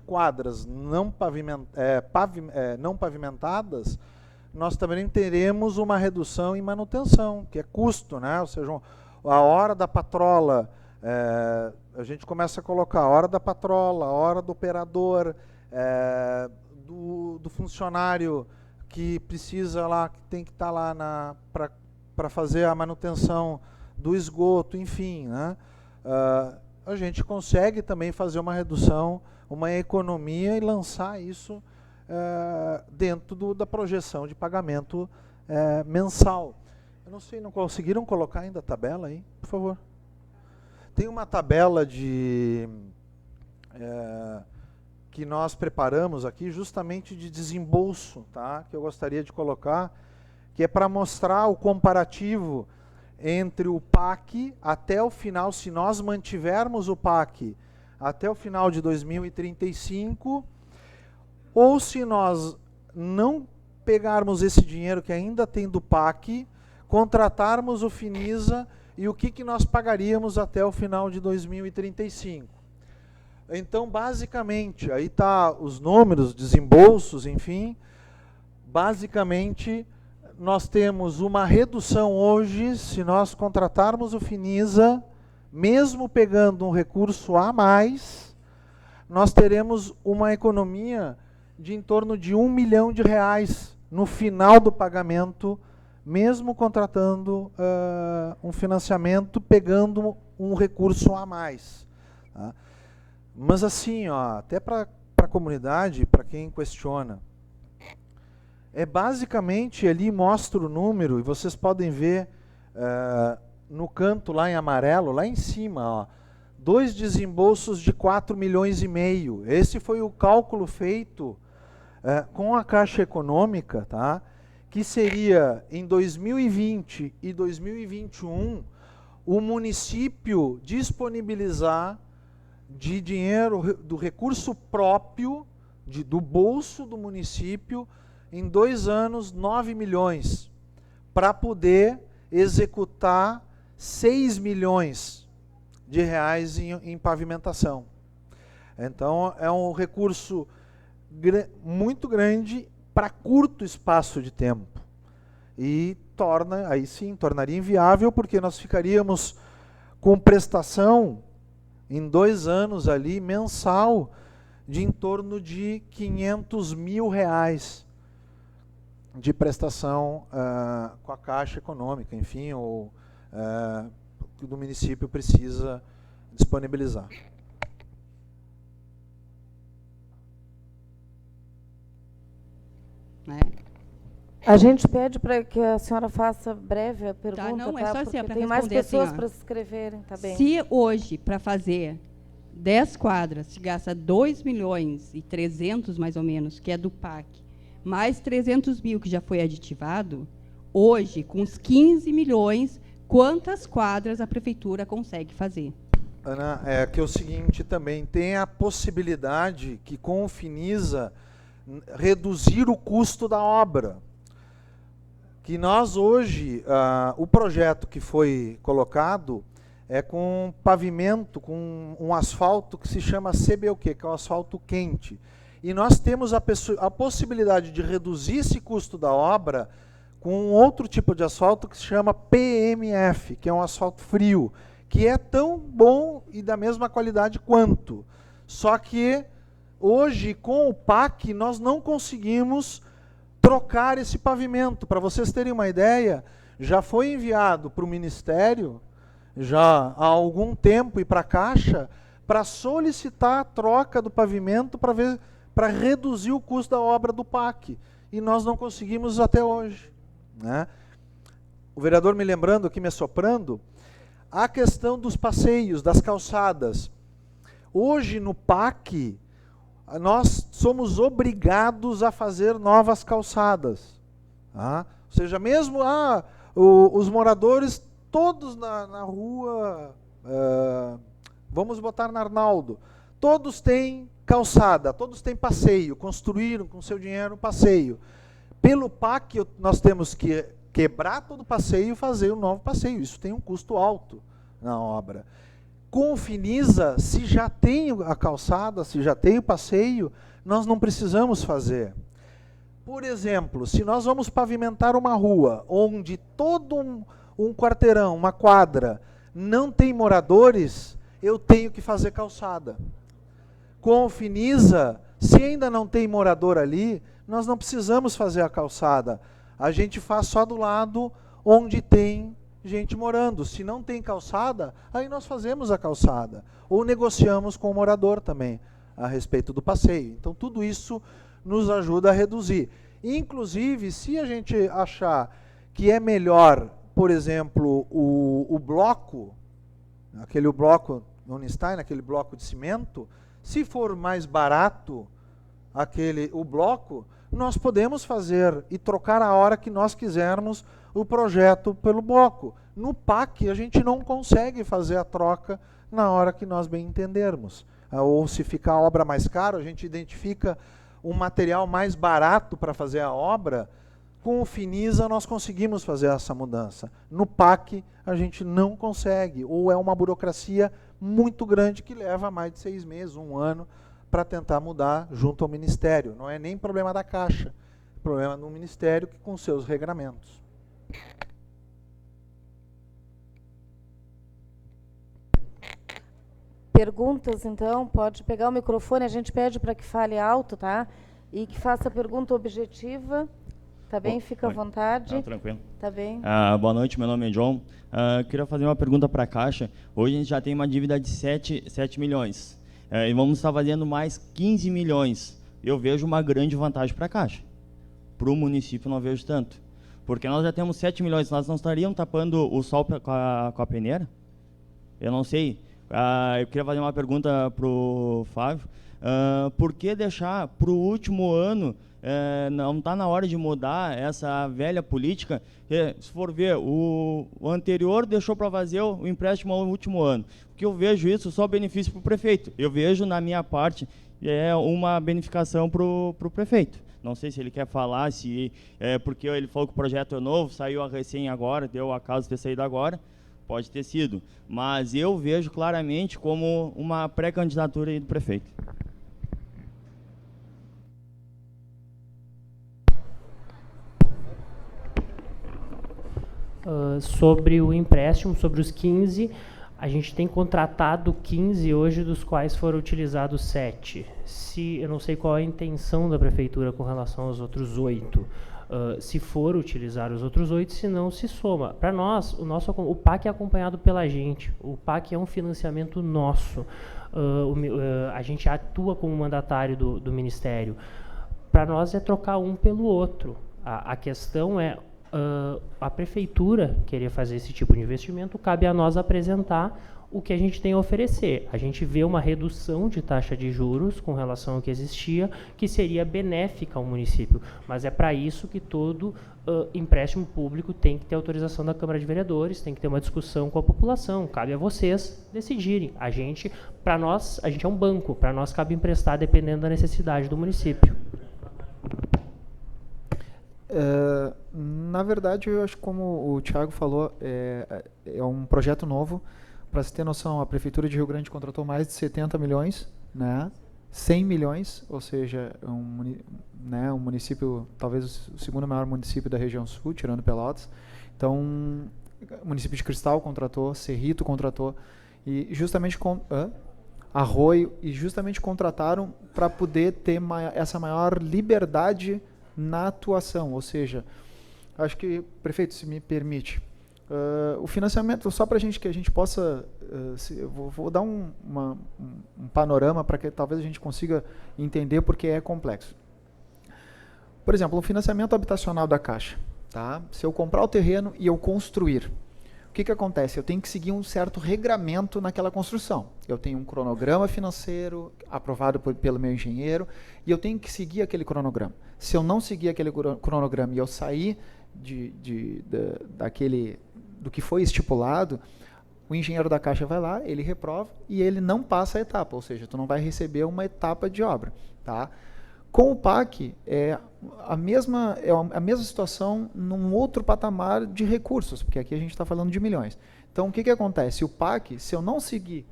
quadras não pavimentadas, nós também teremos uma redução em manutenção, que é custo, né? Ou seja, a hora da patrola, a gente começa a colocar a hora da patrola, a hora do operador, do funcionário que precisa lá, que tem que estar lá para fazer a manutenção do esgoto, enfim, né? A gente consegue também fazer uma redução uma economia e lançar isso dentro da projeção de pagamento mensal. Eu não sei, não conseguiram colocar ainda a tabela aí? Por favor. Tem uma tabela que nós preparamos aqui justamente de desembolso, tá? Que eu gostaria de colocar, que é para mostrar o comparativo entre o PAC até o final, se nós mantivermos o PAC até o final de 2035, ou se nós não pegarmos esse dinheiro que ainda tem do PAC, contratarmos o Finisa e o que nós pagaríamos até o final de 2035. Então, basicamente, aí está os números, desembolsos, enfim. Basicamente, nós temos uma redução hoje, se nós contratarmos o Finisa, mesmo pegando um recurso a mais, nós teremos uma economia de em torno de R$1 milhão no final do pagamento, mesmo contratando um financiamento, pegando um recurso a mais. Tá? Mas assim, ó, até para a comunidade, para quem questiona, basicamente ali mostra o número, e vocês podem ver no canto lá em amarelo, lá em cima, ó, 2 desembolsos de 4,5 milhões. Esse foi o cálculo feito com a Caixa Econômica, tá? Que seria em 2020 e 2021 o município disponibilizar de dinheiro, do recurso próprio, do bolso do município, em 2 anos, 9 milhões, para poder executar 6 milhões de reais em pavimentação. Então, é um recurso muito grande para curto espaço de tempo. E aí sim, tornaria inviável, porque nós ficaríamos com prestação em 2 anos ali, mensal, de em torno de R$500 mil de prestação com a Caixa Econômica, enfim, ou que o município precisa disponibilizar. A gente pede para que a senhora faça breve a pergunta, Tá, não, é só assim, porque para tem mais responder pessoas assim, ó. para se inscreverem, tá bem? Se hoje, para fazer 10 quadras, se gasta 2 milhões e 300, mais ou menos, que é do PAC, mais 300 mil que já foi aditivado, hoje, com os 15 milhões, quantas quadras a prefeitura consegue fazer? Ana, é que é o seguinte também, tem a possibilidade que com o Finisa reduzir o custo da obra. Que nós hoje, o projeto que foi colocado é com pavimento, com um asfalto que se chama CBUQ, que é o asfalto quente. E nós temos a possibilidade de reduzir esse custo da obra com um outro tipo de asfalto que se chama PMF, que é um asfalto frio, que é tão bom e da mesma qualidade quanto. Só que hoje, com o PAC, nós não conseguimos trocar esse pavimento. Para vocês terem uma ideia, já foi enviado para o Ministério, já há algum tempo, e para a Caixa, para solicitar a troca do pavimento para reduzir o custo da obra do PAC. E nós não conseguimos até hoje. Né? O vereador me lembrando aqui, me assoprando, a questão dos passeios, das calçadas. Hoje, no PAC, nós somos obrigados a fazer novas calçadas. Tá? Ou seja, mesmo os moradores todos na rua, vamos botar na Arnaldo, todos têm calçada, todos têm passeio, construíram com seu dinheiro passeio. Pelo PAC, nós temos que quebrar todo o passeio e fazer um novo passeio. Isso tem um custo alto na obra. Com o Finisa, se já tem a calçada, se já tem o passeio, nós não precisamos fazer. Por exemplo, se nós vamos pavimentar uma rua onde todo um quarteirão, uma quadra, não tem moradores, eu tenho que fazer calçada. Com o Finisa, se ainda não tem morador ali, nós não precisamos fazer a calçada. A gente faz só do lado onde tem gente morando. Se não tem calçada, aí nós fazemos a calçada. Ou negociamos com o morador também a respeito do passeio. Então, tudo isso nos ajuda a reduzir. Inclusive, se a gente achar que é melhor, por exemplo, o bloco, aquele bloco Unstein, aquele bloco de cimento, se for mais barato o bloco, nós podemos fazer e trocar a hora que nós quisermos o projeto pelo bloco. No PAC, a gente não consegue fazer a troca na hora que nós bem entendermos. Ou se ficar a obra mais cara, a gente identifica um material mais barato para fazer a obra. Com o Finisa nós conseguimos fazer essa mudança. No PAC a gente não consegue, ou é uma burocracia muito grande que leva mais de 6 meses, 1 ano, para tentar mudar junto ao Ministério. Não é nem problema da Caixa, é problema do Ministério que com seus regramentos. Perguntas, então, pode pegar o microfone, a gente pede para que fale alto, tá? E que faça pergunta objetiva. Tá bem? Fica à vontade. Tranquilo. Tá bem. Boa noite, meu nome é John. Queria fazer uma pergunta para a Caixa. Hoje a gente já tem uma dívida de 7 milhões. E vamos estar fazendo mais 15 milhões. Eu vejo uma grande vantagem para a Caixa. Para o município não vejo tanto. Porque nós já temos 7 milhões, nós não estaríamos tapando o sol com a peneira? Eu não sei. Eu queria fazer uma pergunta para o Flávio. Por que deixar para o último ano? Não está na hora de mudar essa velha política? Se for ver, o anterior deixou para fazer o empréstimo ao último ano. Porque eu vejo isso só benefício para o prefeito. Eu vejo, na minha parte, uma bonificação para o prefeito. Não sei se ele quer falar, se porque ele falou que o projeto é novo, saiu recém agora, deu a causa de ter saído agora. Pode ter sido. Mas eu vejo claramente como uma pré-candidatura aí do prefeito. Sobre o empréstimo, sobre os 15, a gente tem contratado 15 hoje, dos quais foram utilizados 7. Eu não sei qual é a intenção da Prefeitura com relação aos outros 8. Se for utilizar os outros 8, se não, se soma. Para nós, o PAC é acompanhado pela gente. O PAC é um financiamento nosso. A gente atua como mandatário do Ministério. Para nós é trocar um pelo outro. A questão é, a Prefeitura querer fazer esse tipo de investimento, cabe a nós apresentar o que a gente tem a oferecer. A gente vê uma redução de taxa de juros com relação ao que existia, que seria benéfica ao município. Mas é para isso que todo empréstimo público tem que ter autorização da Câmara de Vereadores, tem que ter uma discussão com a população. Cabe a vocês decidirem. Para nós, a gente é um banco. Para nós, cabe emprestar dependendo da necessidade do município. Na verdade, eu acho que, como o Thiago falou, é um projeto novo. Para se ter noção, a Prefeitura de Rio Grande contratou mais de 70 milhões, né? 100 milhões, ou seja, um município, talvez o segundo maior município da região sul, tirando Pelotas. Então, o município de Cristal contratou, Cerrito contratou, e justamente Arroio, e justamente contrataram para poder ter essa maior liberdade na atuação. Ou seja, acho que, prefeito, se me permite, o financiamento, só para que a gente possa, vou dar um panorama para que talvez a gente consiga entender porque é complexo. Por exemplo, o financiamento habitacional da Caixa. Tá? Se eu comprar o terreno e eu construir, o que acontece? Eu tenho que seguir um certo regramento naquela construção. Eu tenho um cronograma financeiro aprovado pelo meu engenheiro e eu tenho que seguir aquele cronograma. Se eu não seguir aquele cronograma e eu sair do que foi estipulado, o engenheiro da Caixa vai lá, ele reprova e ele não passa a etapa, ou seja, tu não vai receber uma etapa de obra. Tá? Com o PAC, é a mesma situação num outro patamar de recursos, porque aqui a gente está falando de milhões. Então, o que acontece? O PAC, se eu não seguir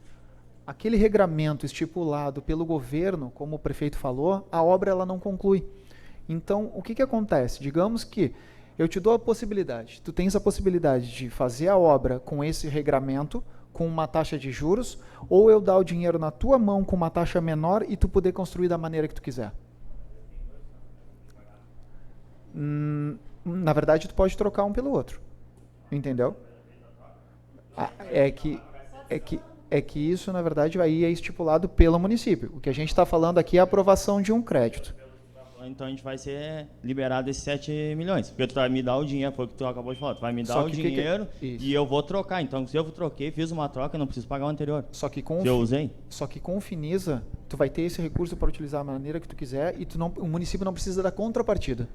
aquele regramento estipulado pelo governo, como o prefeito falou, a obra ela não conclui. Então, o que acontece? Digamos que eu te dou a possibilidade, tu tens a possibilidade de fazer a obra com esse regramento, com uma taxa de juros, ou eu dar o dinheiro na tua mão com uma taxa menor e tu poder construir da maneira que tu quiser. Na verdade, tu pode trocar um pelo outro. Entendeu? é que isso, na verdade, aí é estipulado pelo município. O que a gente está falando aqui é a aprovação de um crédito. Então a gente vai ser liberado esses 7 milhões. Porque tu vai me dar o dinheiro, foi o que tu acabou de falar. Tu vai me dar Só o que dinheiro isso. e eu vou trocar. Então, se eu troquei, fiz uma troca, eu não preciso pagar o anterior. Só que com Se eu usei. Só que com o Finisa, tu vai ter esse recurso para utilizar da maneira que tu quiser e o município não precisa da contrapartida.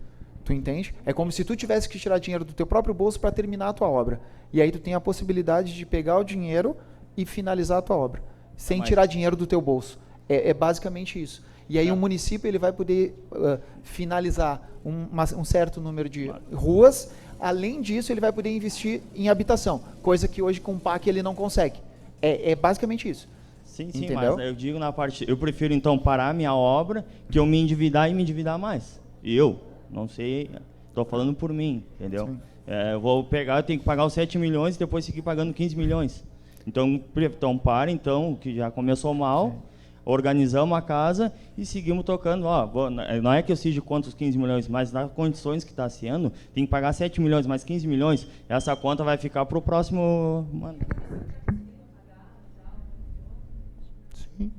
Tu entende? É como se tu tivesse que tirar dinheiro do teu próprio bolso para terminar a tua obra. E aí tu tem a possibilidade de pegar o dinheiro e finalizar a tua obra, sem tirar dinheiro do teu bolso. É basicamente isso. E aí o município ele vai poder finalizar um certo número de ruas. Além disso, ele vai poder investir em habitação, coisa que hoje com o PAC ele não consegue. É basicamente isso. Sim, entendeu? Mas eu digo na parte... Eu prefiro, então, parar a minha obra que eu me endividar e me endividar mais. Eu, não sei... Estou falando por mim, entendeu? Eu vou pegar, eu tenho que pagar os 7 milhões e depois seguir pagando 15 milhões. Então para, então, que já começou mal... Sim. Organizamos a casa e seguimos tocando. Não é que eu seja contra os 15 milhões, mas nas condições que está sendo, tem que pagar 7 milhões mais 15 milhões. Essa conta vai ficar para o próximo... Mano. Sim.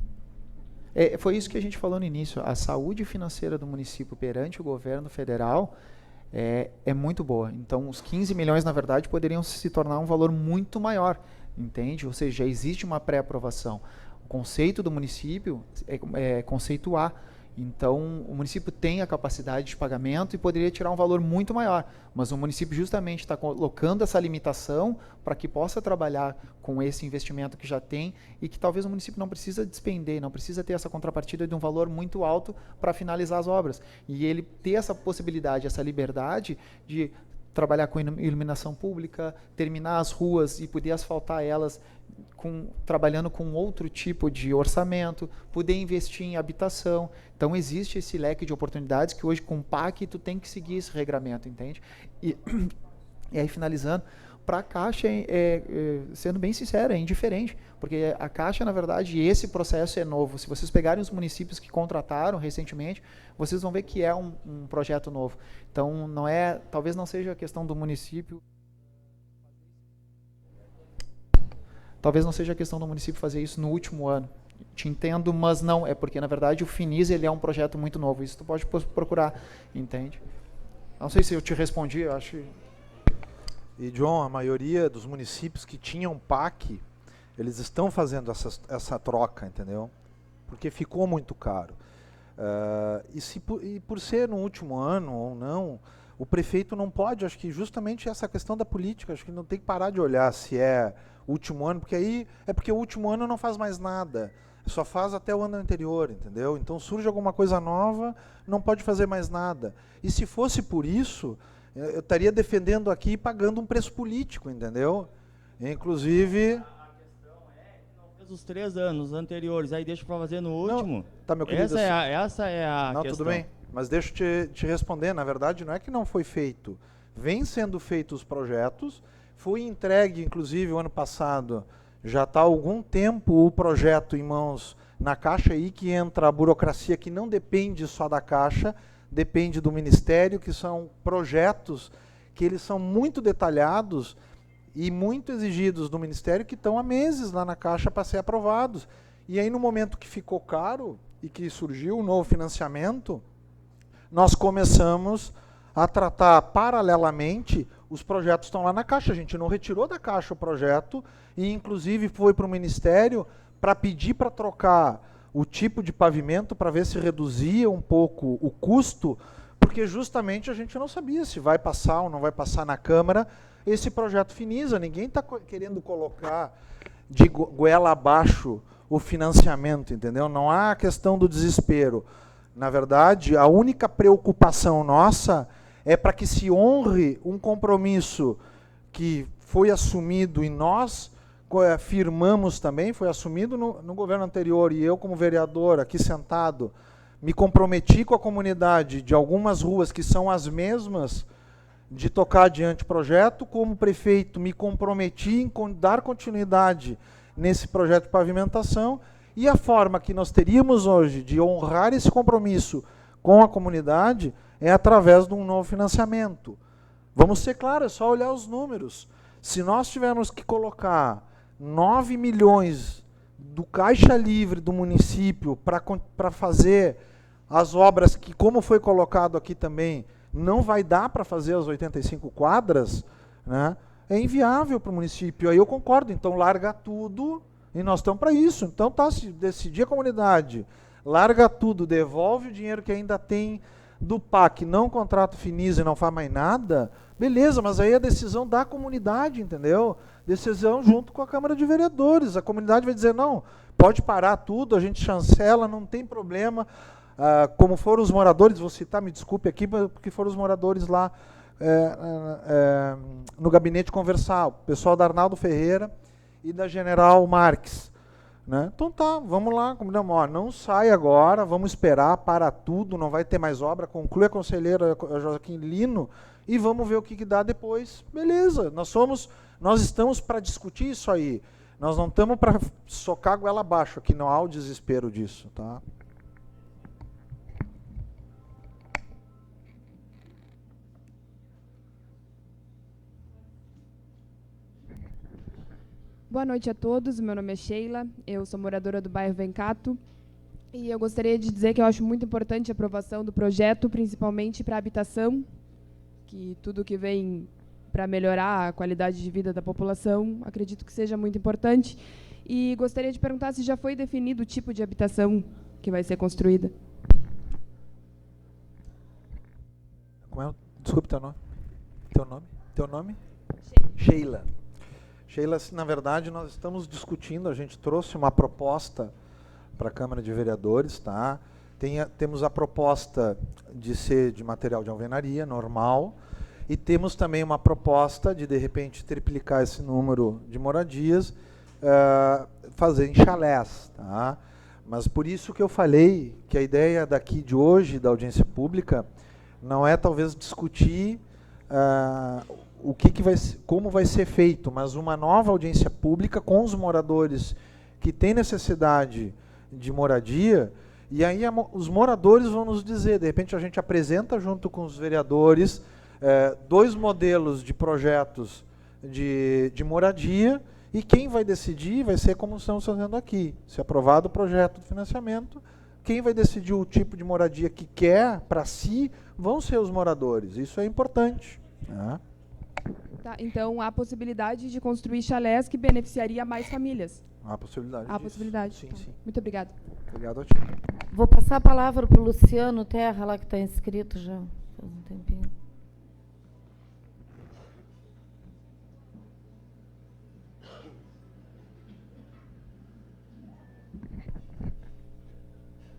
Foi isso que a gente falou no início. A saúde financeira do município perante o governo federal é muito boa. Então, os 15 milhões, na verdade, poderiam se tornar um valor muito maior, entende? Ou seja, já existe uma pré-aprovação. O conceito do município é conceito A. Então, o município tem a capacidade de pagamento e poderia tirar um valor muito maior. Mas o município justamente está colocando essa limitação para que possa trabalhar com esse investimento que já tem e que talvez o município não precisa despender, não precisa ter essa contrapartida de um valor muito alto para finalizar as obras. E ele ter essa possibilidade, essa liberdade de trabalhar com iluminação pública, terminar as ruas e poder asfaltar elas trabalhando com outro tipo de orçamento, poder investir em habitação. Então existe esse leque de oportunidades que hoje com o PAC tu tem que seguir esse regramento, entende? E aí finalizando, para a Caixa, sendo bem sincero, é indiferente, porque a Caixa, na verdade, esse processo é novo. Se vocês pegarem os municípios que contrataram recentemente, vocês vão ver que é um projeto novo. Então, talvez não seja a questão do município... Talvez não seja a questão do município fazer isso no último ano. Te entendo, mas não. É porque, na verdade, o Finisa ele é um projeto muito novo. Isso tu pode procurar, entende? Não sei se eu te respondi, eu acho... E, John, a maioria dos municípios que tinham PAC, eles estão fazendo essa troca, entendeu? Porque ficou muito caro. E por ser no último ano ou não, o prefeito não pode, acho que justamente essa questão da política, acho que não tem que parar de olhar se é último ano, porque aí é porque o último ano não faz mais nada, só faz até o ano anterior, entendeu? Então surge alguma coisa nova, não pode fazer mais nada. E se fosse por isso, eu estaria defendendo aqui e pagando um preço político, entendeu? Inclusive... A questão é que não fez os 3 anos anteriores, aí deixa para fazer no último. Não, tá, meu querido, essa é a não, questão. Tudo bem, mas deixa eu te responder. Na verdade, não é que não foi feito. Vem sendo feitos os projetos, foi entregue, inclusive, o ano passado, já está há algum tempo o projeto em mãos na Caixa, aí que entra a burocracia que não depende só da Caixa, depende do Ministério, que são projetos que eles são muito detalhados e muito exigidos do Ministério, que estão há meses lá na Caixa para ser aprovados. E aí, no momento que ficou caro e que surgiu o novo financiamento, nós começamos a tratar paralelamente, os projetos estão lá na Caixa, a gente não retirou da Caixa o projeto, e inclusive foi para o Ministério para pedir para trocar o tipo de pavimento, para ver se reduzia um pouco o custo, porque justamente a gente não sabia se vai passar ou não vai passar na Câmara esse projeto Finisa. Ninguém está querendo colocar de goela abaixo o financiamento, entendeu? Não há a questão do desespero. Na verdade, a única preocupação nossa é para que se honre um compromisso que foi assumido e nós firmamos também, foi assumido no governo anterior, e eu como vereador aqui sentado, me comprometi com a comunidade de algumas ruas que são as mesmas, de tocar adiante o projeto. Como prefeito, me comprometi em dar continuidade nesse projeto de pavimentação, e a forma que nós teríamos hoje de honrar esse compromisso com a comunidade é através de um novo financiamento. Vamos ser claros, é só olhar os números. Se nós tivermos que colocar 9 milhões do caixa livre do município para fazer as obras que, como foi colocado aqui também, não vai dar para fazer as 85 quadras, né, é inviável para o município. Aí eu concordo, então larga tudo e nós estamos para isso. Então tá, se decidir a comunidade, larga tudo, devolve o dinheiro que ainda tem do PAC, não contrata o Finisa e não faz mais nada, beleza, mas aí é decisão da comunidade, entendeu? Decisão junto com a Câmara de Vereadores. A comunidade vai dizer, não, pode parar tudo, a gente chancela, não tem problema. Como foram os moradores, vou citar, me desculpe aqui, porque foram os moradores lá no gabinete conversar, o pessoal da Arnaldo Ferreira e da General Marques. Né? Então tá, vamos lá, não sai agora, vamos esperar, para tudo, não vai ter mais obra, conclui a conselheira Joaquim Lino e vamos ver o que dá depois. Beleza, nós estamos para discutir isso aí, nós não estamos para socar a goela abaixo, aqui não há o desespero disso. Tá? Boa noite a todos, meu nome é Sheila, eu sou moradora do bairro Vencato e eu gostaria de dizer que eu acho muito importante a aprovação do projeto, principalmente para a habitação, que tudo que vem para melhorar a qualidade de vida da população, acredito que seja muito importante. E gostaria de perguntar se já foi definido o tipo de habitação que vai ser construída. Desculpe, teu nome? Sheila. Sheila, na verdade, nós estamos discutindo, a gente trouxe uma proposta para a Câmara de Vereadores, tá? Temos a proposta de ser de material de alvenaria, normal, e temos também uma proposta de repente, triplicar esse número de moradias, fazer em chalés, tá? Mas por isso que eu falei que a ideia daqui de hoje, da audiência pública, não é talvez discutir como vai ser feito, mas uma nova audiência pública com os moradores que têm necessidade de moradia, e aí os moradores vão nos dizer, de repente a gente apresenta junto com os vereadores 2 modelos de projetos de moradia, e quem vai decidir vai ser como estamos fazendo aqui. Se aprovado o projeto de financiamento, quem vai decidir o tipo de moradia que quer para si vão ser os moradores. Isso é importante. Né? Tá, então, há possibilidade de construir chalés que beneficiaria mais famílias? Há possibilidade Há possibilidade. Sim, tá. sim. Muito obrigada. Obrigado a ti. Vou passar a palavra para o Luciano Terra, lá que está inscrito já faz um tempinho.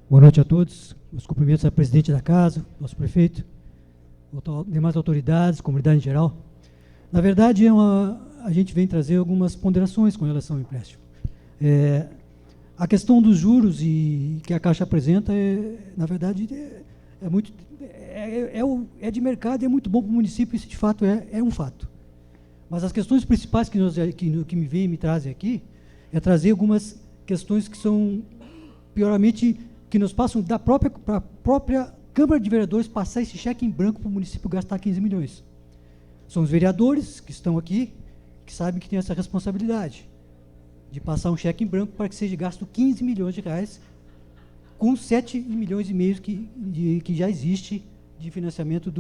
Boa noite a todos. Os cumprimentos ao presidente da casa, nosso prefeito, demais autoridades, comunidade em geral. Na verdade, a gente vem trazer algumas ponderações com relação ao empréstimo. A questão dos juros que a Caixa apresenta, na verdade, é de mercado e é muito bom para o município, isso de fato é um fato. Mas as questões principais que me trazem aqui é trazer algumas questões que são pioramente que nos passam para a própria Câmara de Vereadores passar esse cheque em branco para o município gastar 15 milhões. São os vereadores que estão aqui, que sabem que tem essa responsabilidade de passar um cheque em branco para que seja gasto 15 milhões de reais com 7 milhões e meio que já existe de financiamento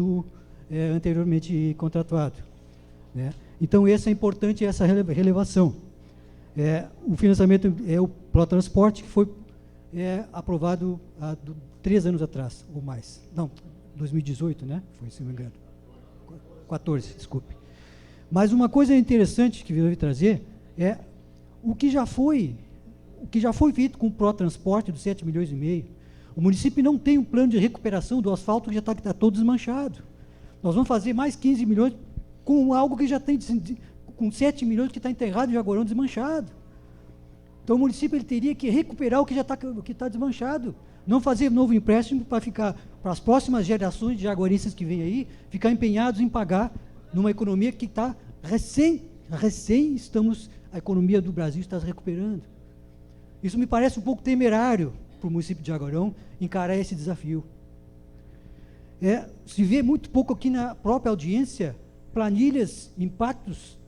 anteriormente contratuado. Né? Então, essa é importante, essa relevação. O financiamento é o Protransporte, que foi aprovado há 3 anos atrás, ou mais. Não, 2018, né? Foi, se não me engano. 14, desculpe. Mas uma coisa interessante que eu vou trazer é o que já foi feito com o Protransporte dos 7 milhões e meio. O município não tem um plano de recuperação do asfalto que já está todo desmanchado. Nós vamos fazer mais 15 milhões com algo que já tem, com 7 milhões que está enterrado em Jaguarão desmanchado. Então o município ele teria que recuperar o que já está desmanchado, não fazer novo empréstimo para ficar, para as próximas gerações de jaguarenses que vêm aí, ficar empenhados em pagar numa economia que está a economia do Brasil está se recuperando. Isso me parece um pouco temerário para o município de Jaguarão encarar esse desafio. Se vê muito pouco aqui na própria audiência, planilhas, impactos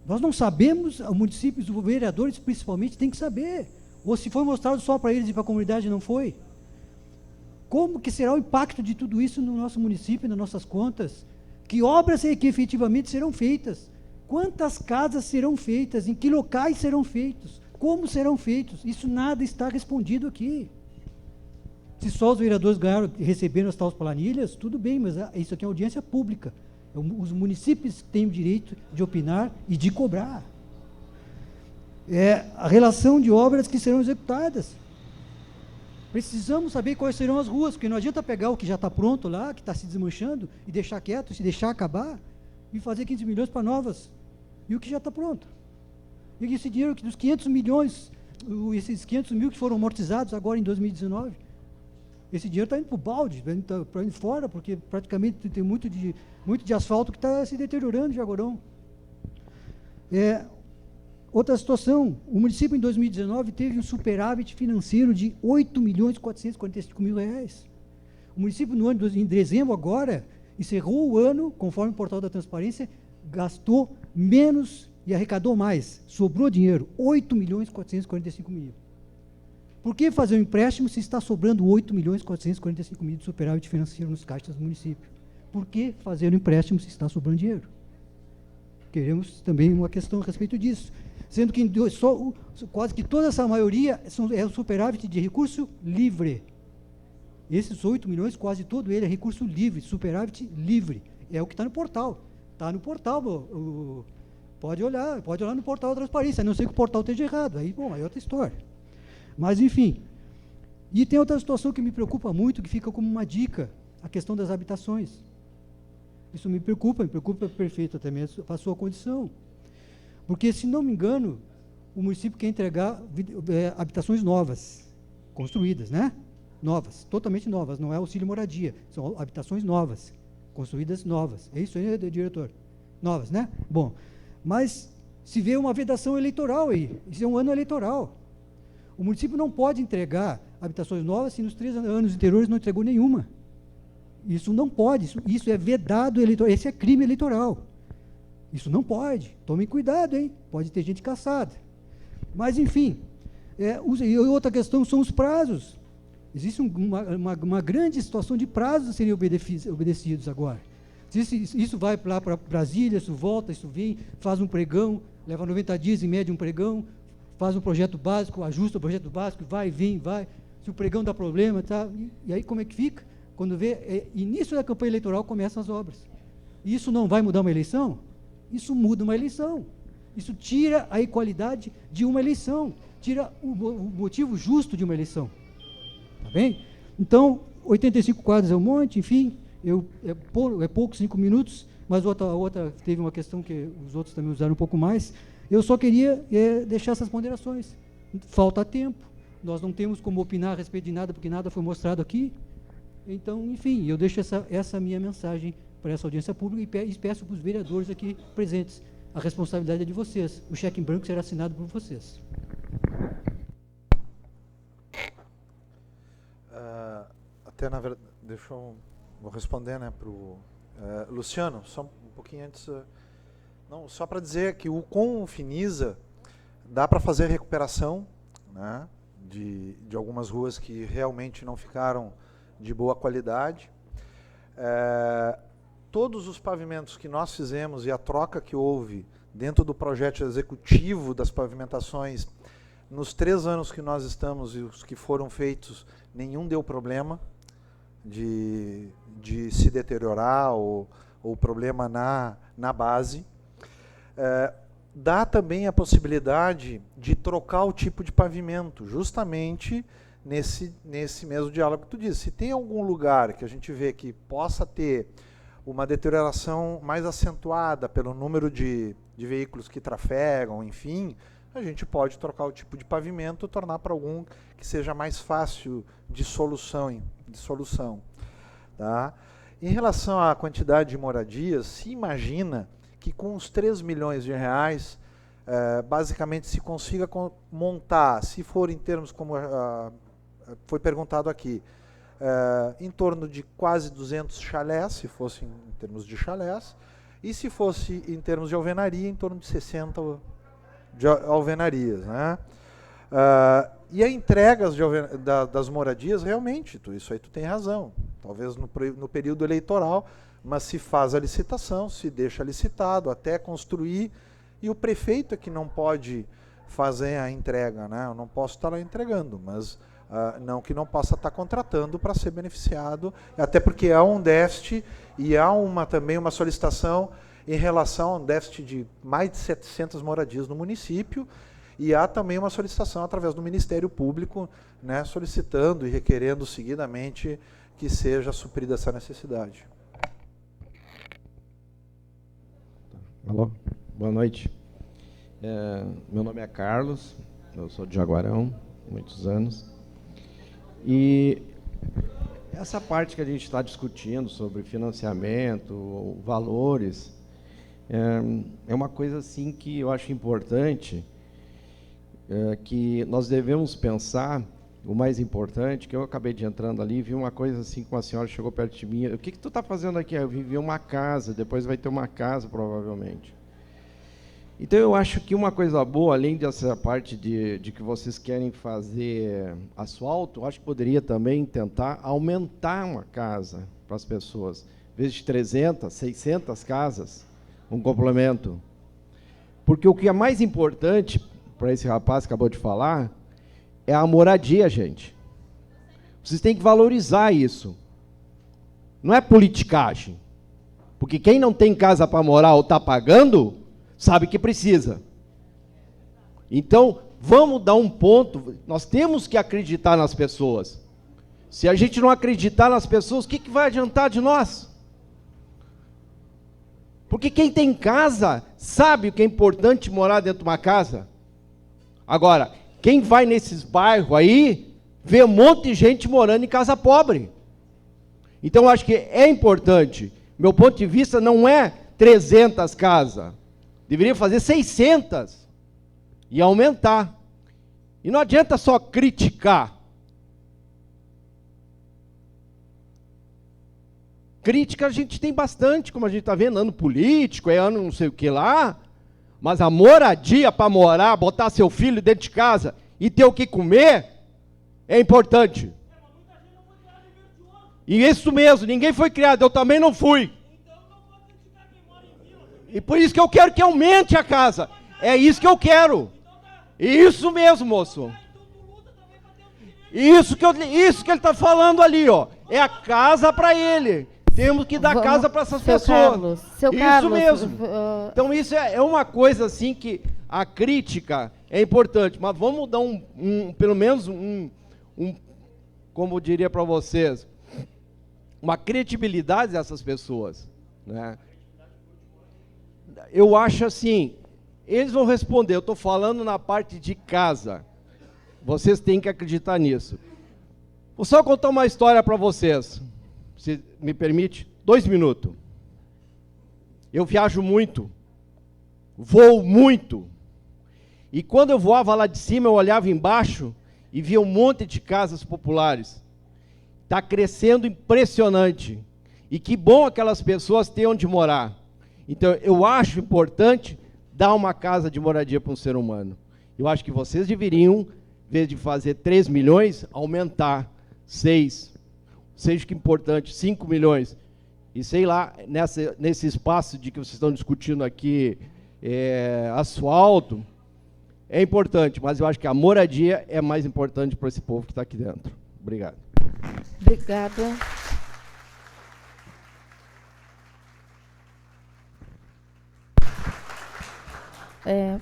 Nós não sabemos, os municípios, os vereadores principalmente, têm que saber. Ou se foi mostrado só para eles e para a comunidade, não foi? Como que será o impacto de tudo isso no nosso município, nas nossas contas? Que obras é que efetivamente serão feitas? Quantas casas serão feitas? Em que locais serão feitos? Como serão feitos? Isso nada está respondido aqui. Se só os vereadores receberam as tais planilhas, tudo bem, mas isso aqui é audiência pública. Os municípios têm o direito de opinar e de cobrar. A relação de obras que serão executadas. Precisamos saber quais serão as ruas, porque não adianta pegar o que já está pronto lá, que está se desmanchando, e deixar quieto, se deixar acabar, e fazer 15 milhões para novas, e o que já está pronto. E esse dinheiro dos 500 milhões, esses 500 mil que foram amortizados agora em 2019, esse dinheiro está indo para o balde, está indo fora, porque praticamente tem muito de asfalto que está se deteriorando, Jaguarão. Outra situação, o município em 2019 teve um superávit financeiro de R$ 8.445.000. O município em dezembro agora, encerrou o ano, conforme o portal da transparência, gastou menos e arrecadou mais, sobrou dinheiro, R$ 8.445.000. Por que fazer um empréstimo se está sobrando R$ 8.445.000 de superávit financeiro nos caixas do município? Por que fazer um empréstimo se está sobrando dinheiro? Queremos também uma questão a respeito disso. Sendo que quase que toda essa maioria é o superávit de recurso livre. Esses 8 milhões, quase todo ele é recurso livre, superávit livre. É o que está no portal. Está no portal, pode olhar no portal da transparência, a não ser que o portal esteja errado. Aí, bom, aí é outra história. Mas, enfim. E tem outra situação que me preocupa muito, que fica como uma dica, a questão das habitações. Isso me preocupa prefeito também a sua condição. Porque, se não me engano, o município quer entregar habitações novas, construídas, né? Novas, totalmente novas, não é auxílio moradia, são habitações novas, construídas novas. É isso aí, diretor? Novas, né? Bom, mas se vê uma vedação eleitoral aí, isso é um ano eleitoral. O município não pode entregar habitações novas se nos 3 anos anteriores não entregou nenhuma. Isso não pode, isso é vedado eleitoral, esse é crime eleitoral. Isso não pode, tomem cuidado, hein? Pode ter gente caçada. Mas, enfim, e outra questão são os prazos. Existe uma grande situação de prazos a serem obedecidos agora. Isso vai lá para Brasília, isso volta, isso vem, faz um pregão, leva 90 dias em média um pregão, faz um projeto básico, ajusta o projeto básico, vai, vem, vai. Se o pregão dá problema, tá? E aí como é que fica? Quando vê, início da campanha eleitoral, começam as obras. E isso não vai mudar uma eleição? Isso muda uma eleição. Isso tira a equalidade de uma eleição, tira o motivo justo de uma eleição. Tá bem? Então, 85 quadros é um monte, enfim, é pouco, 5 minutos, mas outra teve uma questão que os outros também usaram um pouco mais. Eu só queria deixar essas ponderações. Falta tempo, nós não temos como opinar a respeito de nada, porque nada foi mostrado aqui. Então, enfim, eu deixo essa minha mensagem para essa audiência pública e peço para os vereadores aqui presentes. A responsabilidade é de vocês. O cheque em branco será assinado por vocês. Até, na verdade, vou responder, né, para o Luciano, só um pouquinho antes. Não, só para dizer que com o Finisa dá para fazer recuperação, né, de algumas ruas que realmente não ficaram de boa qualidade. Todos os pavimentos que nós fizemos e a troca que houve dentro do projeto executivo das pavimentações, nos 3 anos que nós estamos e os que foram feitos, nenhum deu problema de se deteriorar ou problema na base. Dá também a possibilidade de trocar o tipo de pavimento, justamente nesse mesmo diálogo que tu disse. Se tem algum lugar que a gente vê que possa ter uma deterioração mais acentuada pelo número de veículos que trafegam, enfim, a gente pode trocar o tipo de pavimento, tornar para algum que seja mais fácil de solução. Tá? Em relação à quantidade de moradias, se imagina que com os 3 milhões de reais, basicamente se consiga montar, se for em termos como foi perguntado aqui, em torno de quase 200 chalés, se fosse em termos de chalés, E se fosse em termos de alvenaria, em torno de 60 de alvenarias, né? E a entregas das moradias, realmente, isso aí tu tem razão. Talvez no período eleitoral, mas se faz a licitação, se deixa licitado até construir, e o prefeito é que não pode fazer a entrega, né? Eu não posso estar lá entregando, mas não que não possa estar contratando para ser beneficiado, até porque há um déficit e há também uma solicitação em relação a um déficit de mais de 700 moradias no município, e há também uma solicitação através do Ministério Público, né, solicitando e requerendo seguidamente que seja suprida essa necessidade. Alô, boa noite. Meu nome é Carlos, eu sou de Jaguarão, muitos anos. E essa parte que a gente está discutindo sobre financiamento, valores, é uma coisa assim que eu acho importante, que nós devemos pensar. O mais importante, que eu acabei de entrando ali, vi uma coisa assim, que uma senhora chegou perto de mim: o que tu está fazendo aqui? Eu vivi uma casa, depois vai ter uma casa, provavelmente. Então, eu acho que uma coisa boa, além dessa parte de que vocês querem fazer asfalto, eu acho que poderia também tentar aumentar uma casa para as pessoas. Em vez de 300, 600 casas, um complemento. Porque o que é mais importante para esse rapaz que acabou de falar é a moradia, gente. Vocês têm que valorizar isso. Não é politicagem. Porque quem não tem casa para morar ou está pagando, sabe que precisa. Então, vamos dar um ponto. Nós temos que acreditar nas pessoas. Se a gente não acreditar nas pessoas, o que vai adiantar de nós? Porque quem tem casa sabe o que é importante morar dentro de uma casa. Agora, quem vai nesses bairros aí, vê um monte de gente morando em casa pobre. Então, eu acho que é importante. Meu ponto de vista não é 300 casas. Deveria fazer 600 e aumentar. E não adianta só criticar. Crítica a gente tem bastante, como a gente está vendo, ano político, ano não sei o que lá. Mas a moradia para morar, botar seu filho dentro de casa e ter o que comer, é importante. E isso mesmo, ninguém foi criado, eu também não fui. E por isso que eu quero que aumente a casa. É isso que eu quero. Isso mesmo, moço. Isso que ele está falando ali, ó. É a casa para ele. Temos que dar casa para essas pessoas. Seu Carlos, mesmo. Então isso é uma coisa assim que a crítica é importante, mas vamos dar pelo menos como eu diria para vocês, uma credibilidade dessas pessoas, né? Eu acho assim, eles vão responder, eu estou falando na parte de casa, vocês têm que acreditar nisso. Vou só contar uma história para vocês, se me permite, 2 minutos. Eu viajo muito, voo muito, e quando eu voava lá de cima, eu olhava embaixo e via um monte de casas populares. Está crescendo impressionante, e que bom aquelas pessoas têm onde morar. Então, eu acho importante dar uma casa de moradia para um ser humano. Eu acho que vocês deveriam, em vez de fazer 3 milhões, aumentar 6. Seja que importante, 5 milhões. E sei lá, nesse espaço de que vocês estão discutindo aqui, asfalto, é importante, mas eu acho que a moradia é mais importante para esse povo que está aqui dentro. Obrigado. Obrigada.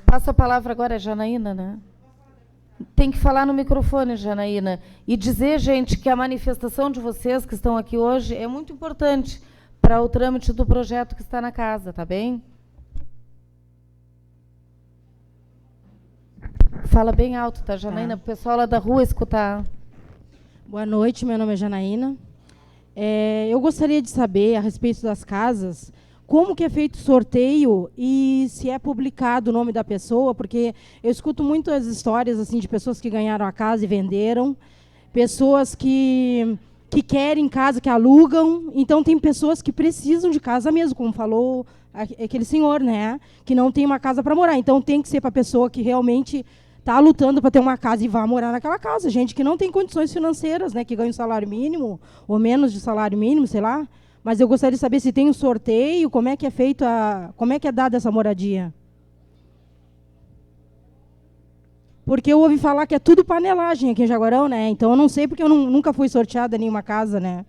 Passo a palavra agora a Janaína, né? Tem que falar no microfone, Janaína, e dizer, gente, que a manifestação de vocês que estão aqui hoje é muito importante para o trâmite do projeto que está na casa, tá bem? Fala bem alto, tá, Janaína? Para o pessoal lá da rua escutar. Boa noite, meu nome é Janaína. Eu gostaria de saber, a respeito das casas, como que é feito o sorteio e se é publicado o nome da pessoa, porque eu escuto muitas histórias assim de pessoas que ganharam a casa e venderam, pessoas que que querem casa, que alugam. Então, tem pessoas que precisam de casa mesmo, como falou aquele senhor, né? Que não tem uma casa para morar. Então, tem que ser para a pessoa que realmente está lutando para ter uma casa e vá morar naquela casa. Gente que não tem condições financeiras, né? Que ganha um salário mínimo ou menos de salário mínimo, sei lá. Mas eu gostaria de saber se tem um sorteio, como é que é feito, como é que é dada essa moradia. Porque eu ouvi falar que é tudo panelagem aqui em Jaguarão, né? Então eu não sei porque eu nunca fui sorteada em nenhuma casa, né?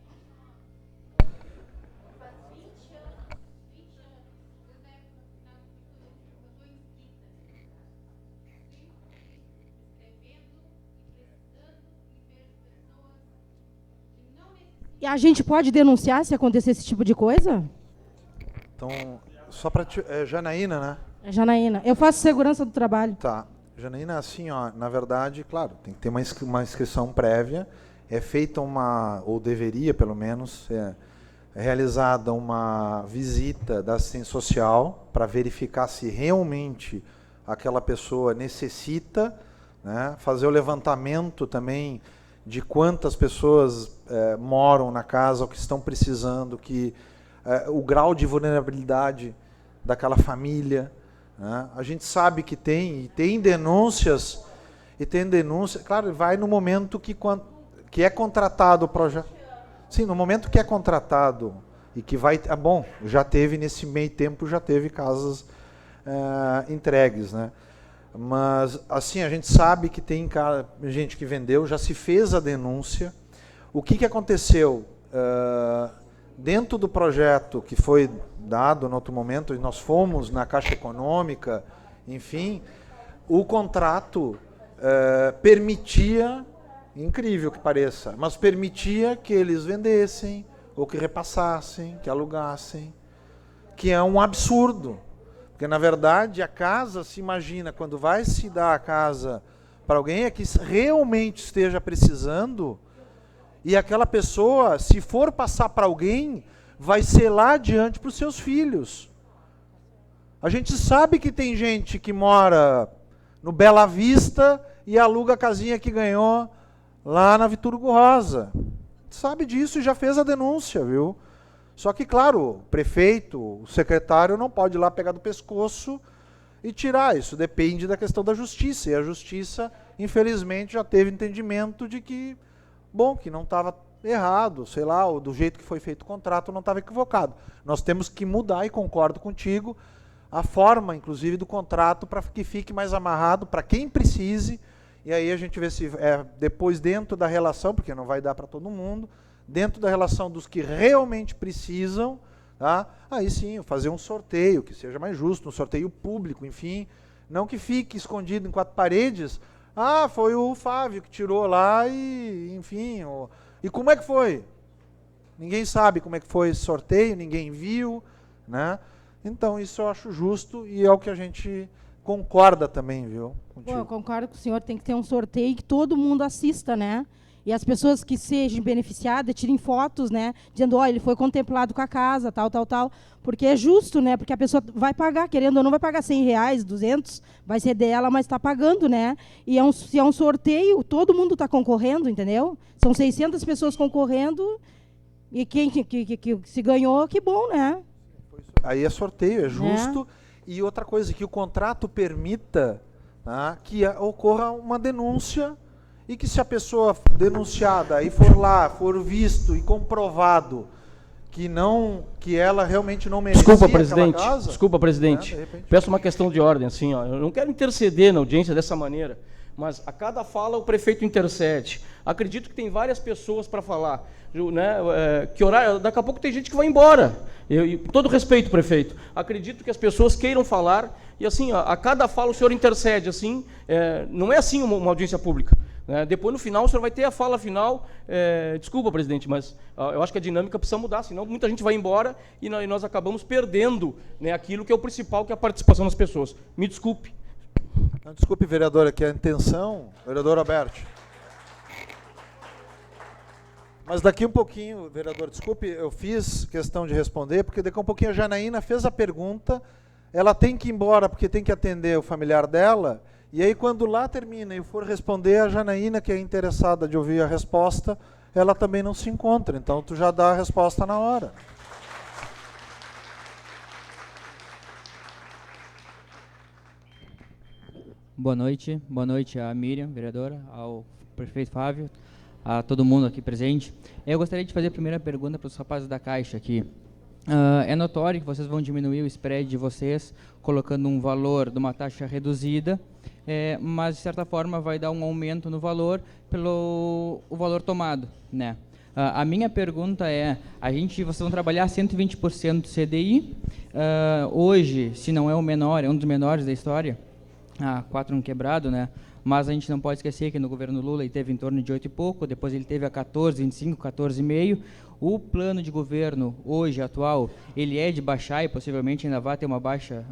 E a gente pode denunciar se acontecer esse tipo de coisa? Então, só para Janaína, né? É Janaína. Eu faço segurança do trabalho. Tá. Janaína, assim, ó, na verdade, claro, tem que ter uma inscrição prévia, é feita ou deveria, pelo menos, realizada uma visita da assistência social para verificar se realmente aquela pessoa necessita, né, fazer o levantamento também de quantas pessoas moram na casa ou que estão precisando, o grau de vulnerabilidade daquela família. Né? A gente sabe que tem denúncias, claro, vai no momento que é contratado o projeto. Sim, no momento que é contratado e que vai... bom, já teve, nesse meio tempo, já teve casas entregues, né? Mas, assim, a gente sabe que tem gente que vendeu, já se fez a denúncia. O que aconteceu? Dentro do projeto que foi dado no outro momento, e nós fomos na Caixa Econômica, enfim, o contrato permitia, incrível que pareça, mas permitia que eles vendessem, ou que repassassem, que alugassem, que é um absurdo. Porque, na verdade, a casa, se imagina, quando vai se dar a casa para alguém, é que realmente esteja precisando, e aquela pessoa, se for passar para alguém, vai ser lá adiante para os seus filhos. A gente sabe que tem gente que mora no Bela Vista e aluga a casinha que ganhou lá na Vitor Hugo Rosa. Sabe disso e já fez a denúncia, viu? Só que, claro, o prefeito, o secretário não pode ir lá pegar do pescoço e tirar. Isso depende da questão da justiça. E a justiça, infelizmente, já teve entendimento de que, bom, que não estava errado, sei lá, ou do jeito que foi feito o contrato não estava equivocado. Nós temos que mudar, e concordo contigo, a forma, inclusive, do contrato para que fique mais amarrado para quem precise. E aí a gente vê se depois dentro da relação, porque não vai dar para todo mundo, dentro da relação dos que realmente precisam, tá? Aí sim, fazer um sorteio que seja mais justo, um sorteio público, enfim, não que fique escondido em quatro paredes. Foi o Fábio que tirou lá e, enfim, e como é que foi? Ninguém sabe como é que foi esse sorteio, ninguém viu, né? Então isso eu acho justo e é o que a gente concorda também, viu? Bom, eu concordo com o senhor, tem que ter um sorteio que todo mundo assista, né? E as pessoas que sejam beneficiadas tirem fotos, né? Dizendo, ele foi contemplado com a casa, tal. Porque é justo, né? Porque a pessoa vai pagar, querendo ou não, vai pagar R$100, 200, vai ser dela, mas está pagando, né? E se é um sorteio, todo mundo está concorrendo, entendeu? São 600 pessoas concorrendo e quem que se ganhou, que bom, né? Aí é sorteio, é justo. E outra coisa, que o contrato permita, tá, que ocorra uma denúncia. E que se a pessoa denunciada aí for visto e comprovado que ela realmente não merecia Desculpa, presidente. Peço uma questão de ordem, assim, ó. Eu não quero interceder na audiência dessa maneira, mas a cada fala o prefeito intercede. Acredito que tem várias pessoas para falar, né? Que horário? Daqui a pouco tem gente que vai embora. Com todo respeito, prefeito, acredito que as pessoas queiram falar e assim, ó, a cada fala o senhor intercede, assim, não é assim uma audiência pública. Depois, no final, o senhor vai ter a fala final. Desculpa, presidente, mas eu acho que a dinâmica precisa mudar, senão muita gente vai embora e nós acabamos perdendo, né, aquilo que é o principal, que é a participação das pessoas. Me desculpe. Não, desculpe, vereadora, que a intenção... Vereador Alberto. Mas daqui um pouquinho, vereador, desculpe, eu fiz questão de responder, porque daqui um pouquinho a Janaína fez a pergunta, ela tem que ir embora porque tem que atender o familiar dela... E aí, quando lá termina e for responder, a Janaína, que é interessada de ouvir a resposta, ela também não se encontra. Então, tu já dá a resposta na hora. Boa noite à Miriam, vereadora, ao prefeito Fábio, a todo mundo aqui presente. Eu gostaria de fazer a primeira pergunta para os rapazes da Caixa aqui. É notório que vocês vão diminuir o spread de vocês, colocando um valor de uma taxa reduzida, mas de certa forma vai dar um aumento no valor pelo o valor tomado, né? A minha pergunta é, vocês vão trabalhar 120% do CDI, hoje, se não é o menor, é um dos menores da história, 4 quebrado, né? Mas a gente não pode esquecer que no governo Lula ele teve em torno de 8 e pouco, depois ele teve a 14, 25, 14,5. O plano de governo hoje, atual, ele é de baixar e possivelmente ainda vai ter uma baixa,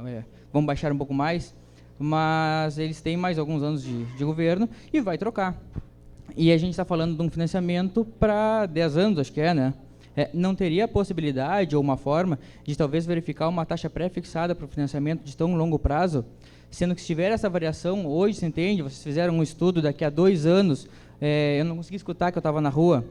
vão baixar um pouco mais, mas eles têm mais alguns anos de governo e vai trocar. E a gente está falando de um financiamento para 10 anos, acho que né? Não teria a possibilidade ou uma forma de talvez verificar uma taxa pré-fixada para o financiamento de tão longo prazo, sendo que se tiver essa variação, hoje, se entende, vocês fizeram um estudo daqui a 2 anos, eu não consegui escutar que eu estava na rua,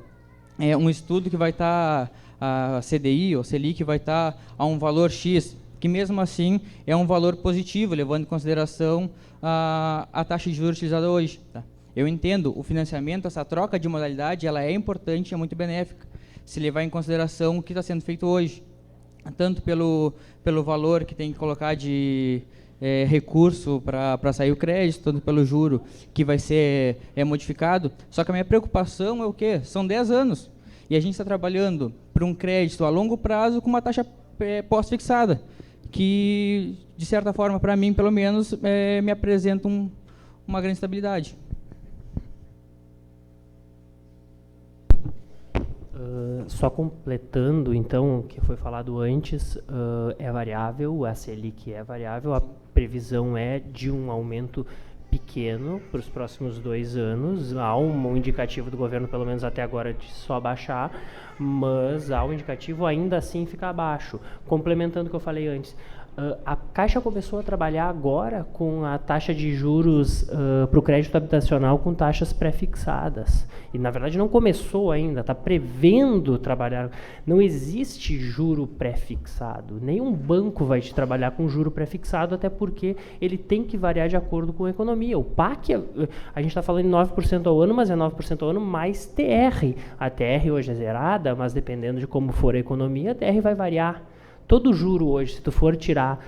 um estudo que vai estar, a CDI ou Selic vai estar a um valor X, que mesmo assim é um valor positivo, levando em consideração a taxa de juros utilizada hoje. Tá? Eu entendo, o financiamento, essa troca de modalidade, ela é importante, é muito benéfica, se levar em consideração o que está sendo feito hoje, tanto pelo valor que tem que colocar de recurso para sair o crédito, tanto pelo juro que vai ser modificado. Só que a minha preocupação é o quê? São 10 anos. E a gente está trabalhando para um crédito a longo prazo com uma taxa pós-fixada, que, de certa forma, para mim, pelo menos, me apresenta uma grande estabilidade. Só completando, então, o que foi falado antes, é variável, a Selic é variável, a previsão é de um aumento pequeno para os próximos 2 anos, há um indicativo do governo, pelo menos até agora, de só baixar, mas há um indicativo ainda assim ficar abaixo. Complementando o que eu falei antes, a Caixa começou a trabalhar agora com a taxa de juros para o crédito habitacional com taxas pré-fixadas. E, na verdade, não começou ainda, está prevendo trabalhar. Não existe juro pré-fixado. Nenhum banco vai te trabalhar com juro pré-fixado, até porque ele tem que variar de acordo com a economia. O PAC, a gente está falando em 9% ao ano, mas é 9% ao ano mais TR. A TR hoje é zerada, mas dependendo de como for a economia, a TR vai variar. Todo juro hoje, se tu for tirar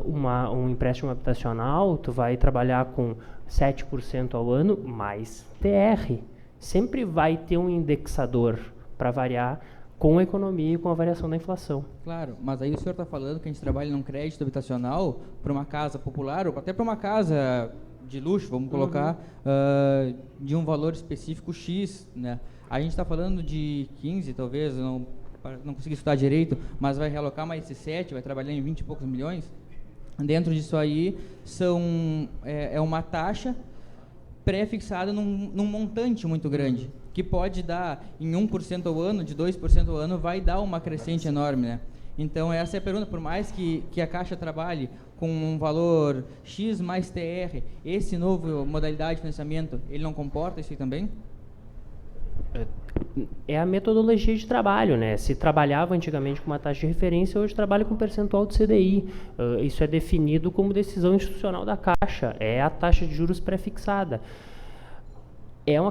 um empréstimo habitacional, tu vai trabalhar com 7% ao ano mais TR. Sempre vai ter um indexador para variar com a economia e com a variação da inflação. Claro, mas aí o senhor está falando que a gente trabalha num crédito habitacional para uma casa popular, ou até para uma casa de luxo, vamos colocar, de um valor específico X, né? A gente está falando de 15, talvez, não consegui estudar direito, mas vai realocar mais esse 7, vai trabalhar em 20 e poucos milhões. Dentro disso aí, é uma taxa pré-fixada num montante muito grande, que pode dar em 1% ao ano, de 2% ao ano, vai dar uma crescente enorme, né? Então, essa é a pergunta. Por mais que a Caixa trabalhe com um valor X mais TR, esse novo modalidade de financiamento, ele não comporta isso aí também? É a metodologia de trabalho, né? Se trabalhava antigamente com uma taxa de referência, hoje trabalha com percentual de CDI. Isso é definido como decisão institucional da Caixa, é a taxa de juros pré-fixada.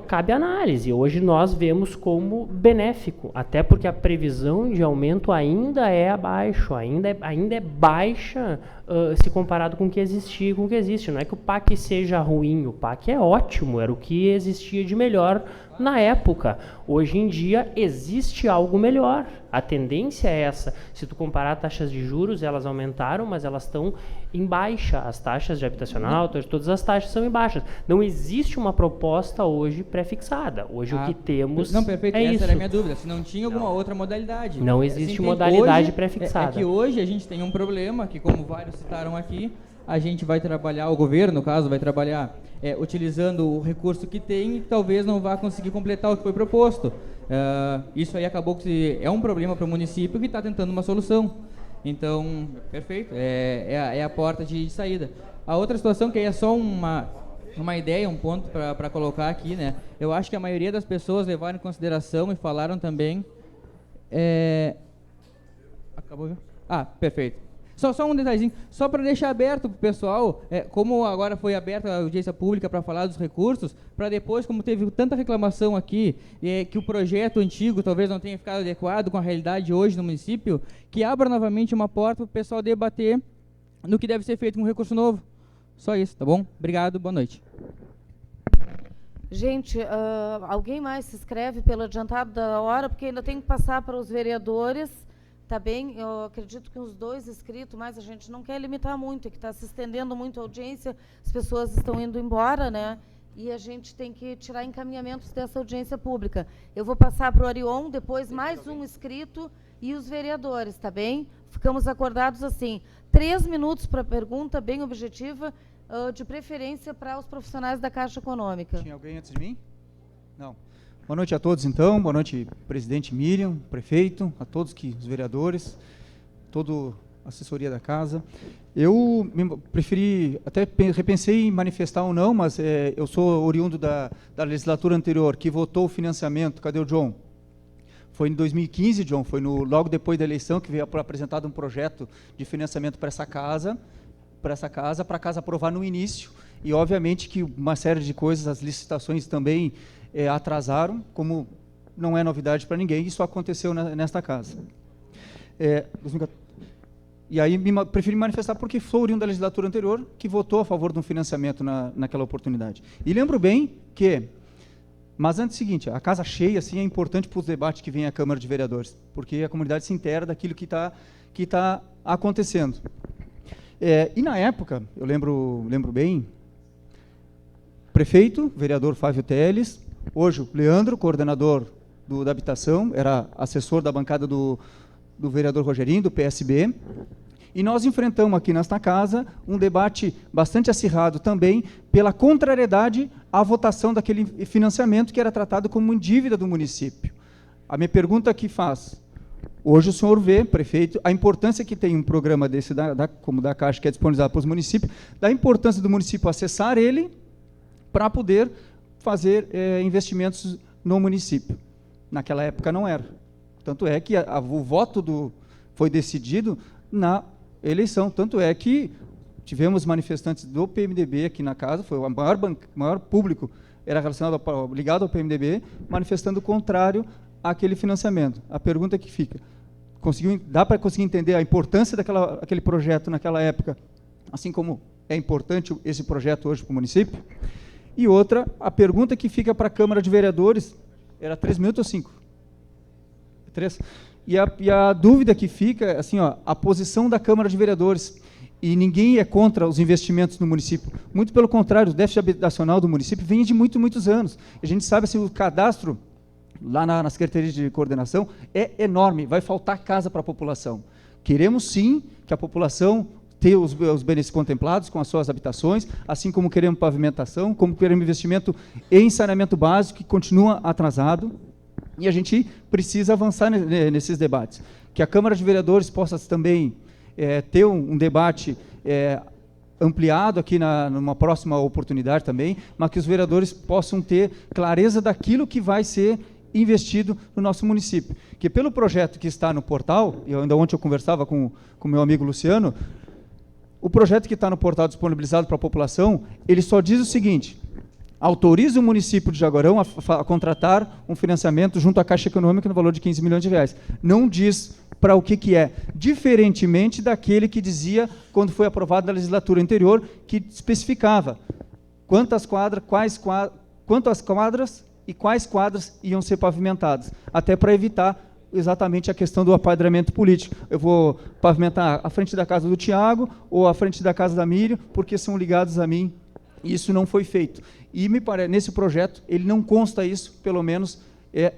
Cabe análise. Hoje nós vemos como benéfico, até porque a previsão de aumento ainda é abaixo, ainda é baixa se comparado com o que existia e com o que existe. Não é que o PAC seja ruim, o PAC é ótimo, era o que existia de melhor na época. Hoje em dia existe algo melhor. A tendência é essa. Se tu comparar taxas de juros, elas aumentaram, mas elas estão em baixa. As taxas de habitacional, todas as taxas são em baixas. Não existe uma proposta hoje pré-fixada. Hoje o que temos perfeito. é Essa isso. era a minha dúvida. Se não tinha alguma outra modalidade. Não existe modalidade hoje, pré-fixada. É que hoje a gente tem um problema, que como vários citaram aqui, a gente vai trabalhar, o governo, no caso, vai trabalhar utilizando o recurso que tem e talvez não vá conseguir completar o que foi proposto. Isso aí acabou que é um problema para o município que está tentando uma solução. Então, perfeito, é a porta de saída. A outra situação que aí é só uma ideia, um ponto para colocar aqui, né? Eu acho que a maioria das pessoas levaram em consideração e falaram também... Acabou já? Ah, perfeito. Só um detalhezinho, só para deixar aberto para o pessoal, como agora foi aberta a audiência pública para falar dos recursos, para depois, como teve tanta reclamação aqui, que o projeto antigo talvez não tenha ficado adequado com a realidade hoje no município, que abra novamente uma porta para o pessoal debater no que deve ser feito com um recurso novo. Só isso, tá bom? Obrigado, boa noite. Gente, alguém mais se inscreve pelo adiantado da hora, porque ainda tem que passar para os vereadores. Tá bem, eu acredito que uns 2 inscritos, mas a gente não quer limitar muito, é que está se estendendo muito a audiência, as pessoas estão indo embora, né? E a gente tem que tirar encaminhamentos dessa audiência pública. Eu vou passar para o Arion, depois mais um inscrito e os vereadores, tá bem? Ficamos acordados assim. 3 minutos para pergunta, bem objetiva, de preferência para os profissionais da Caixa Econômica. Tinha alguém antes de mim? Não. Boa noite a todos, então. Boa noite, presidente Miriam, prefeito, a todos os vereadores, toda a assessoria da casa. Eu preferi, até repensei em manifestar ou não, mas eu sou oriundo da legislatura anterior, que votou o financiamento. Cadê o John? Foi em 2015, John, foi logo depois da eleição que veio apresentado um projeto de financiamento para essa casa, para a casa aprovar no início, e obviamente que uma série de coisas, as licitações também atrasaram, como não é novidade para ninguém, isso aconteceu nesta casa. E aí preferi manifestar porque sou oriundo da legislatura anterior, que votou a favor de um financiamento naquela oportunidade. E lembro bem que, mas antes do seguinte, a casa cheia assim, é importante para os debates que vem à Câmara de Vereadores, porque a comunidade se inteira daquilo que tá acontecendo. E na época, eu lembro bem, prefeito, vereador Fávio Teles, hoje o Leandro, coordenador da habitação, era assessor da bancada do vereador Rogerinho, do PSB, e nós enfrentamos aqui nesta casa um debate bastante acirrado também pela contrariedade à votação daquele financiamento que era tratado como dívida do município. A minha pergunta aqui faz, hoje o senhor vê, prefeito, a importância que tem um programa desse, como da Caixa, que é disponibilizado para os municípios, da importância do município acessar ele para poder fazer investimentos no município. Naquela época não era. Tanto é que o voto foi decidido na eleição. Tanto é que tivemos manifestantes do PMDB aqui na casa, foi o maior público, era ligado ao PMDB, manifestando o contrário àquele financiamento. A pergunta que fica, dá para conseguir entender a importância daquele projeto naquela época, assim como é importante esse projeto hoje para o município? E outra, a pergunta que fica para a Câmara de Vereadores, era 3 minutos ou 5? 3. E a dúvida que fica, assim, a posição da Câmara de Vereadores, e ninguém é contra os investimentos no município, muito pelo contrário, o déficit habitacional do município vem de muitos anos. A gente sabe assim, o cadastro, lá na Secretaria de Coordenação, é enorme, vai faltar casa para a população. Queremos sim que a população ter os benefícios contemplados com as suas habitações, assim como queremos pavimentação, como queremos investimento em saneamento básico, que continua atrasado, e a gente precisa avançar nesses debates. Que a Câmara de Vereadores possa também ter um debate ampliado aqui numa próxima oportunidade também, mas que os vereadores possam ter clareza daquilo que vai ser investido no nosso município. Que pelo projeto que está no portal, e ainda ontem eu conversava com o meu amigo Luciano, o projeto que está no portal disponibilizado para a população, ele só diz o seguinte: autoriza o município de Jaguarão a contratar um financiamento junto à Caixa Econômica no valor de 15 milhões de reais. Não diz para o que é, diferentemente daquele que dizia, quando foi aprovado na legislatura anterior, que especificava quantas quadras e quais quadras iam ser pavimentadas, até para evitar exatamente a questão do apadrinhamento político. Eu vou pavimentar a frente da casa do Tiago ou a frente da casa da Miriam, porque são ligados a mim, e isso não foi feito. E me parece, nesse projeto, ele não consta isso, pelo menos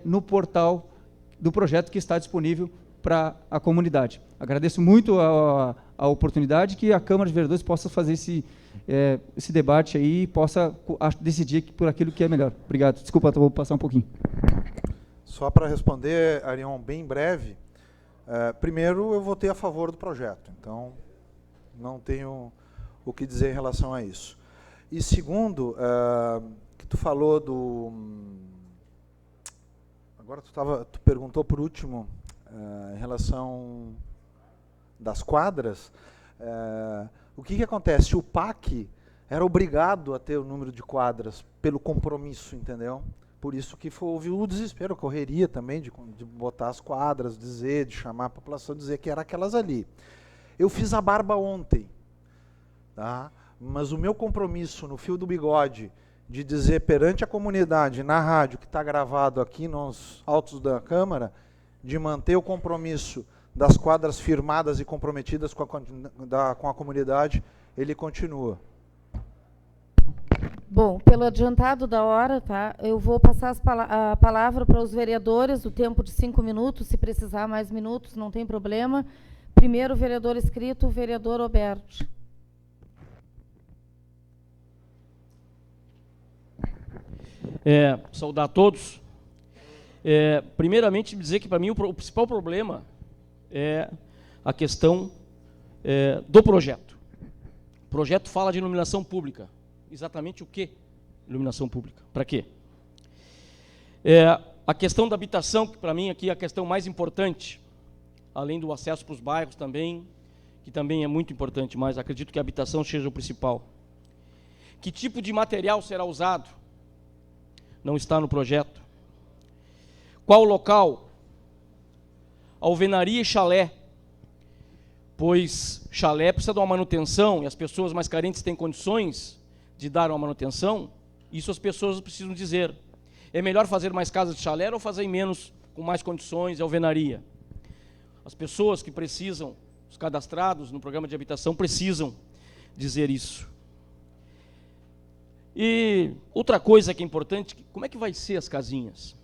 no portal do projeto que está disponível para a comunidade. Agradeço muito a oportunidade que a Câmara de Vereadores possa fazer esse debate aí e possa decidir por aquilo que é melhor. Obrigado. Desculpa, vou passar um pouquinho. Só para responder, Arion, bem breve, primeiro eu votei a favor do projeto, então não tenho o que dizer em relação a isso. E segundo, que tu falou do... Agora tu perguntou por último, em relação das quadras, o que acontece? O PAC era obrigado a ter o número de quadras pelo compromisso, entendeu? Por isso que houve o desespero, a correria também de botar as quadras, de chamar a população, dizer que era aquelas ali. Eu fiz a barba ontem, tá? Mas o meu compromisso no fio do bigode de dizer perante a comunidade, na rádio, que está gravado aqui nos autos da Câmara, de manter o compromisso das quadras firmadas e comprometidas com a comunidade, ele continua. Bom, pelo adiantado da hora, tá? Eu vou passar a palavra para os vereadores, o tempo de 5 minutos, se precisar mais minutos, não tem problema. Primeiro, o vereador inscrito, o vereador Roberto. Saudar a todos. Primeiramente, dizer que, para mim, o principal problema é a questão do projeto. O projeto fala de iluminação pública. Exatamente o que? Iluminação pública. Para quê? A questão da habitação, que para mim aqui é a questão mais importante, além do acesso para os bairros também, que também é muito importante, mas acredito que a habitação seja o principal. Que tipo de material será usado? Não está no projeto. Qual local? Alvenaria e chalé. Pois chalé precisa de uma manutenção e as pessoas mais carentes têm condições de dar uma manutenção. Isso as pessoas precisam dizer. É melhor fazer mais casas de chalé ou fazer menos, com mais condições, e alvenaria? As pessoas que precisam, os cadastrados no programa de habitação, precisam dizer isso. E outra coisa que é importante, como é que vai ser as casinhas?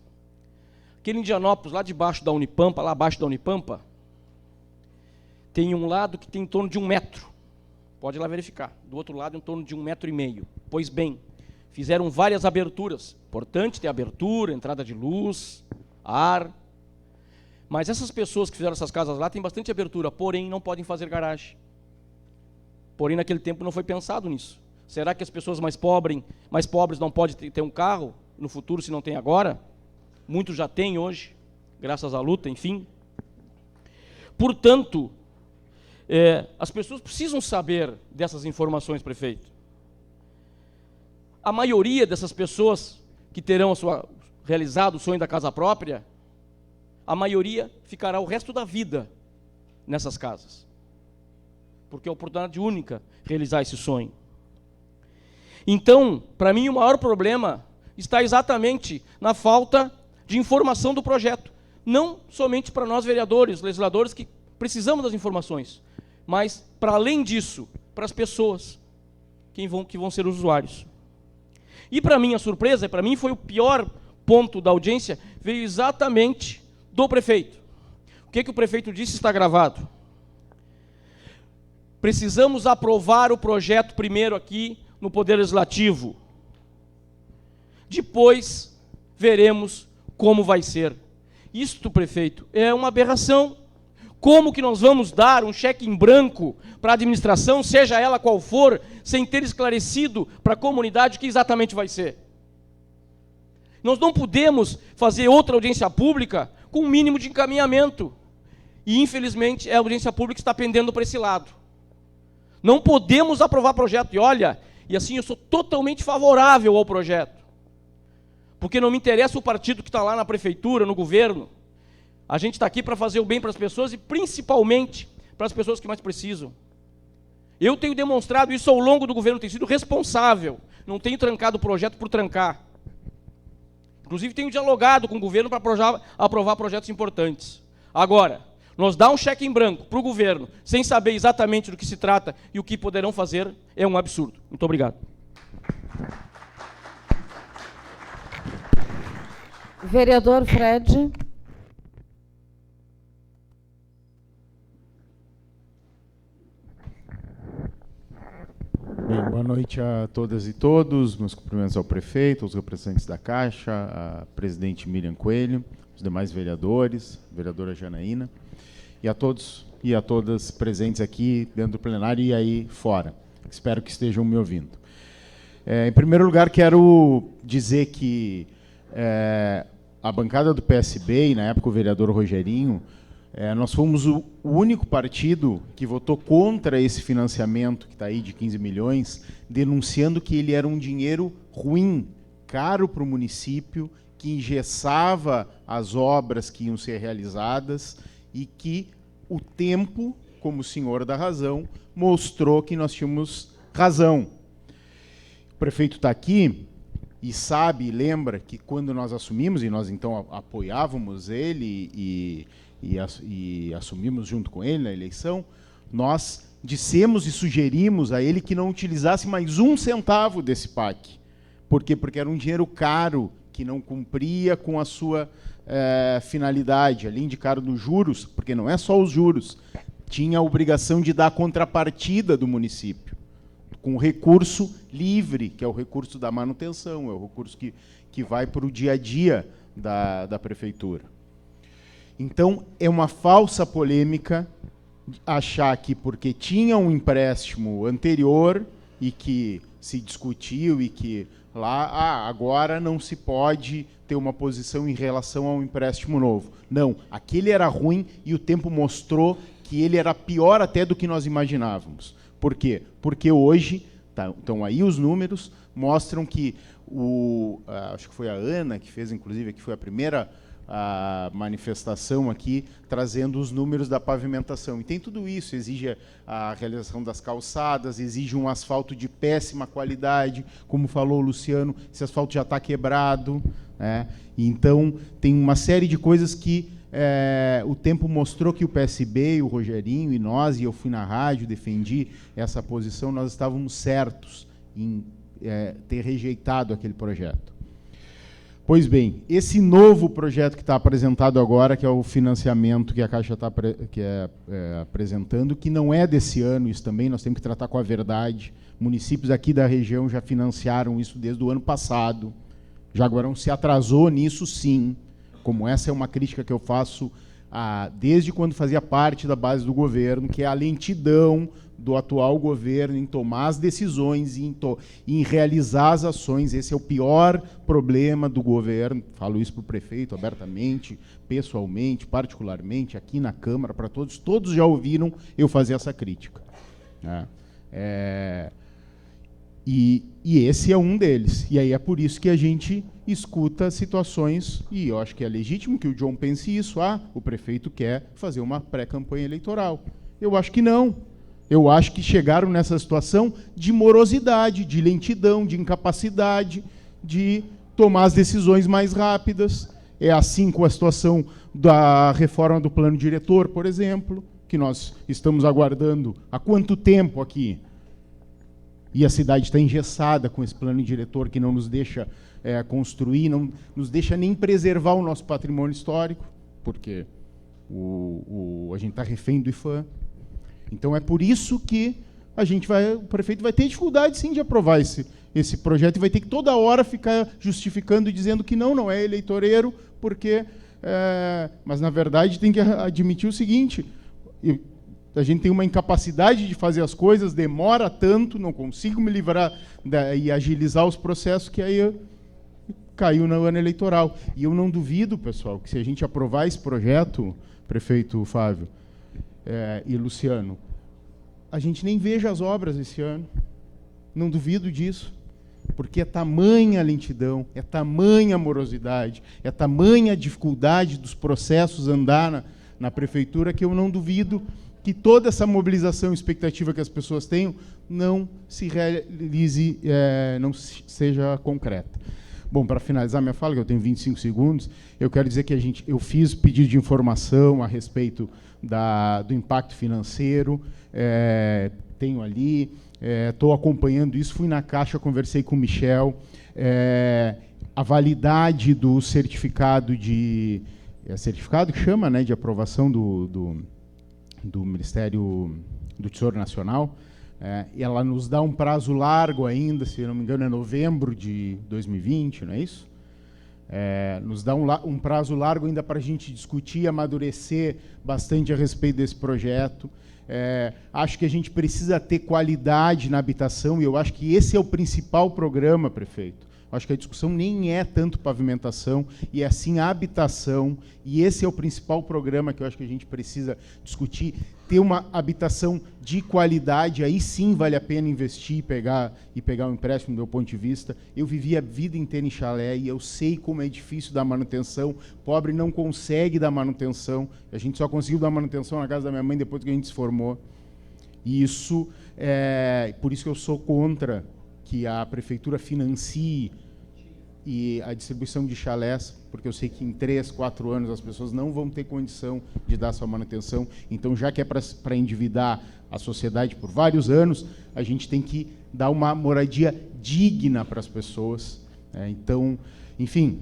Aquele Indianópolis, lá debaixo da Unipampa, lá abaixo da Unipampa, tem um lado que tem em torno de 1 metro. Pode ir lá verificar. Do outro lado, em torno de 1,5 metros. Pois bem, fizeram várias aberturas. Importante ter abertura, entrada de luz, ar. Mas essas pessoas que fizeram essas casas lá têm bastante abertura, porém não podem fazer garagem. Porém, naquele tempo não foi pensado nisso. Será que as pessoas mais pobres não podem ter um carro no futuro, se não tem agora? Muitos já têm hoje, graças à luta, enfim. Portanto, as pessoas precisam saber dessas informações, prefeito. A maioria dessas pessoas que terão realizado o sonho da casa própria, a maioria ficará o resto da vida nessas casas. Porque é a oportunidade única realizar esse sonho. Então, para mim, o maior problema está exatamente na falta de informação do projeto. Não somente para nós, vereadores, legisladores, que precisamos das informações, mas, para além disso, para as pessoas que vão ser os usuários. E, para minha surpresa, para mim foi o pior ponto da audiência, veio exatamente do prefeito. O que o prefeito disse está gravado. Precisamos aprovar o projeto primeiro aqui no Poder Legislativo. Depois veremos como vai ser. Isto, prefeito, é uma aberração. Como que nós vamos dar um cheque em branco para a administração, seja ela qual for, sem ter esclarecido para a comunidade o que exatamente vai ser? Nós não podemos fazer outra audiência pública com um mínimo de encaminhamento. E, infelizmente, a audiência pública está pendendo para esse lado. Não podemos aprovar projeto. E olha, e assim eu sou totalmente favorável ao projeto. Porque não me interessa o partido que está lá na prefeitura, no governo. A gente está aqui para fazer o bem para as pessoas e principalmente para as pessoas que mais precisam. Eu tenho demonstrado isso ao longo do governo, tenho sido responsável. Não tenho trancado o projeto por trancar. Inclusive tenho dialogado com o governo para aprovar projetos importantes. Agora, nós dar um cheque em branco para o governo, sem saber exatamente do que se trata e o que poderão fazer, é um absurdo. Muito obrigado. Vereador Fred. Bem, boa noite a todas e todos. Meus cumprimentos ao prefeito, aos representantes da Caixa, à presidente Miriam Coelho, os demais vereadores, vereadora Janaína, e a todos e a todas presentes aqui dentro do plenário e aí fora. Espero que estejam me ouvindo. Em primeiro lugar, quero dizer que a bancada do PSB, e na época o vereador Rogerinho, nós fomos o único partido que votou contra esse financiamento, que está aí de 15 milhões, denunciando que ele era um dinheiro ruim, caro para o município, que engessava as obras que iam ser realizadas e que o tempo, como senhor da razão, mostrou que nós tínhamos razão. O prefeito está aqui e sabe e lembra que quando nós assumimos, e nós então apoiávamos ele e assumimos junto com ele na eleição, nós dissemos e sugerimos a ele que não utilizasse mais 1 centavo desse PAC. Por quê? Porque era um dinheiro caro, que não cumpria com a sua finalidade, além de caro dos juros, porque não é só os juros, tinha a obrigação de dar a contrapartida do município, com recurso livre, que é o recurso da manutenção, é o recurso que vai para o dia a dia da prefeitura. Então, é uma falsa polêmica achar que porque tinha um empréstimo anterior e que se discutiu e que lá, agora não se pode ter uma posição em relação ao empréstimo novo. Não, aquele era ruim e o tempo mostrou que ele era pior até do que nós imaginávamos. Por quê? Porque hoje, estão aí os números, mostram que acho que foi a Ana que fez, inclusive, que foi a primeira manifestação aqui, trazendo os números da pavimentação. E tem tudo isso, exige a realização das calçadas, exige um asfalto de péssima qualidade, como falou o Luciano, esse asfalto já está quebrado, né? Então, tem uma série de coisas que o tempo mostrou que o PSB, o Rogerinho e nós, e eu fui na rádio, defendi essa posição, nós estávamos certos em ter rejeitado aquele projeto. Pois bem, esse novo projeto que está apresentado agora, que é o financiamento que a Caixa está apresentando, que não é desse ano, isso também nós temos que tratar com a verdade. Municípios aqui da região já financiaram isso desde o ano passado. Jaguarão se atrasou nisso, sim. Como essa é uma crítica que eu faço desde quando fazia parte da base do governo, que é a lentidão do atual governo em tomar as decisões e em realizar as ações. Esse é o pior problema do governo. Falo isso para o prefeito abertamente, pessoalmente, particularmente, aqui na Câmara, para todos. Todos já ouviram eu fazer essa crítica. E esse é um deles. E aí é por isso que a gente escuta situações, e eu acho que é legítimo que o John pense isso, o prefeito quer fazer uma pré-campanha eleitoral. Eu acho que não. Eu acho que chegaram nessa situação de morosidade, de lentidão, de incapacidade de tomar as decisões mais rápidas. É assim com a situação da reforma do plano diretor, por exemplo, que nós estamos aguardando há quanto tempo aqui? E a cidade está engessada com esse plano diretor que não nos deixa construir, não nos deixa nem preservar o nosso patrimônio histórico, porque a gente está refém do IFAM. Então é por isso que o prefeito vai ter dificuldade, sim, de aprovar esse projeto e vai ter que toda hora ficar justificando e dizendo que não é eleitoreiro, porque... mas, na verdade, tem que admitir o seguinte: a gente tem uma incapacidade de fazer as coisas, demora tanto, não consigo me livrar e agilizar os processos, que aí caiu no ano eleitoral. E eu não duvido, pessoal, que se a gente aprovar esse projeto, prefeito Fábio e Luciano, a gente nem veja as obras esse ano. Não duvido disso, porque é tamanha a lentidão, é tamanha a morosidade, é tamanha a dificuldade dos processos andar na prefeitura, que eu não duvido que toda essa mobilização e expectativa que as pessoas tenham não se realize, não seja concreta. Bom, para finalizar minha fala, que eu tenho 25 segundos, eu quero dizer que eu fiz pedido de informação a respeito do impacto financeiro, tenho ali, estou acompanhando isso, fui na Caixa, conversei com o Michel, a validade do certificado certificado que chama, né, de aprovação do Ministério do Tesouro Nacional, ela nos dá um prazo largo ainda, se não me engano é novembro de 2020, não é isso? Nos dá um prazo largo ainda para a gente discutir e amadurecer bastante a respeito desse projeto. Acho que a gente precisa ter qualidade na habitação, e eu acho que esse é o principal programa, prefeito. Acho que a discussão nem é tanto pavimentação, e é sim a habitação, e esse é o principal programa que eu acho que a gente precisa discutir. Ter uma habitação de qualidade, aí sim vale a pena investir e pegar um empréstimo, do meu ponto de vista. Eu vivi a vida inteira em chalé e eu sei como é difícil dar manutenção. Pobre não consegue dar manutenção. A gente só conseguiu dar manutenção na casa da minha mãe depois que a gente se formou. E isso por isso que eu sou contra que a prefeitura financie e a distribuição de chalés, porque eu sei que em 3, 4 anos as pessoas não vão ter condição de dar sua manutenção. Então, já que é para endividar a sociedade por vários anos, a gente tem que dar uma moradia digna para as pessoas. Então, enfim,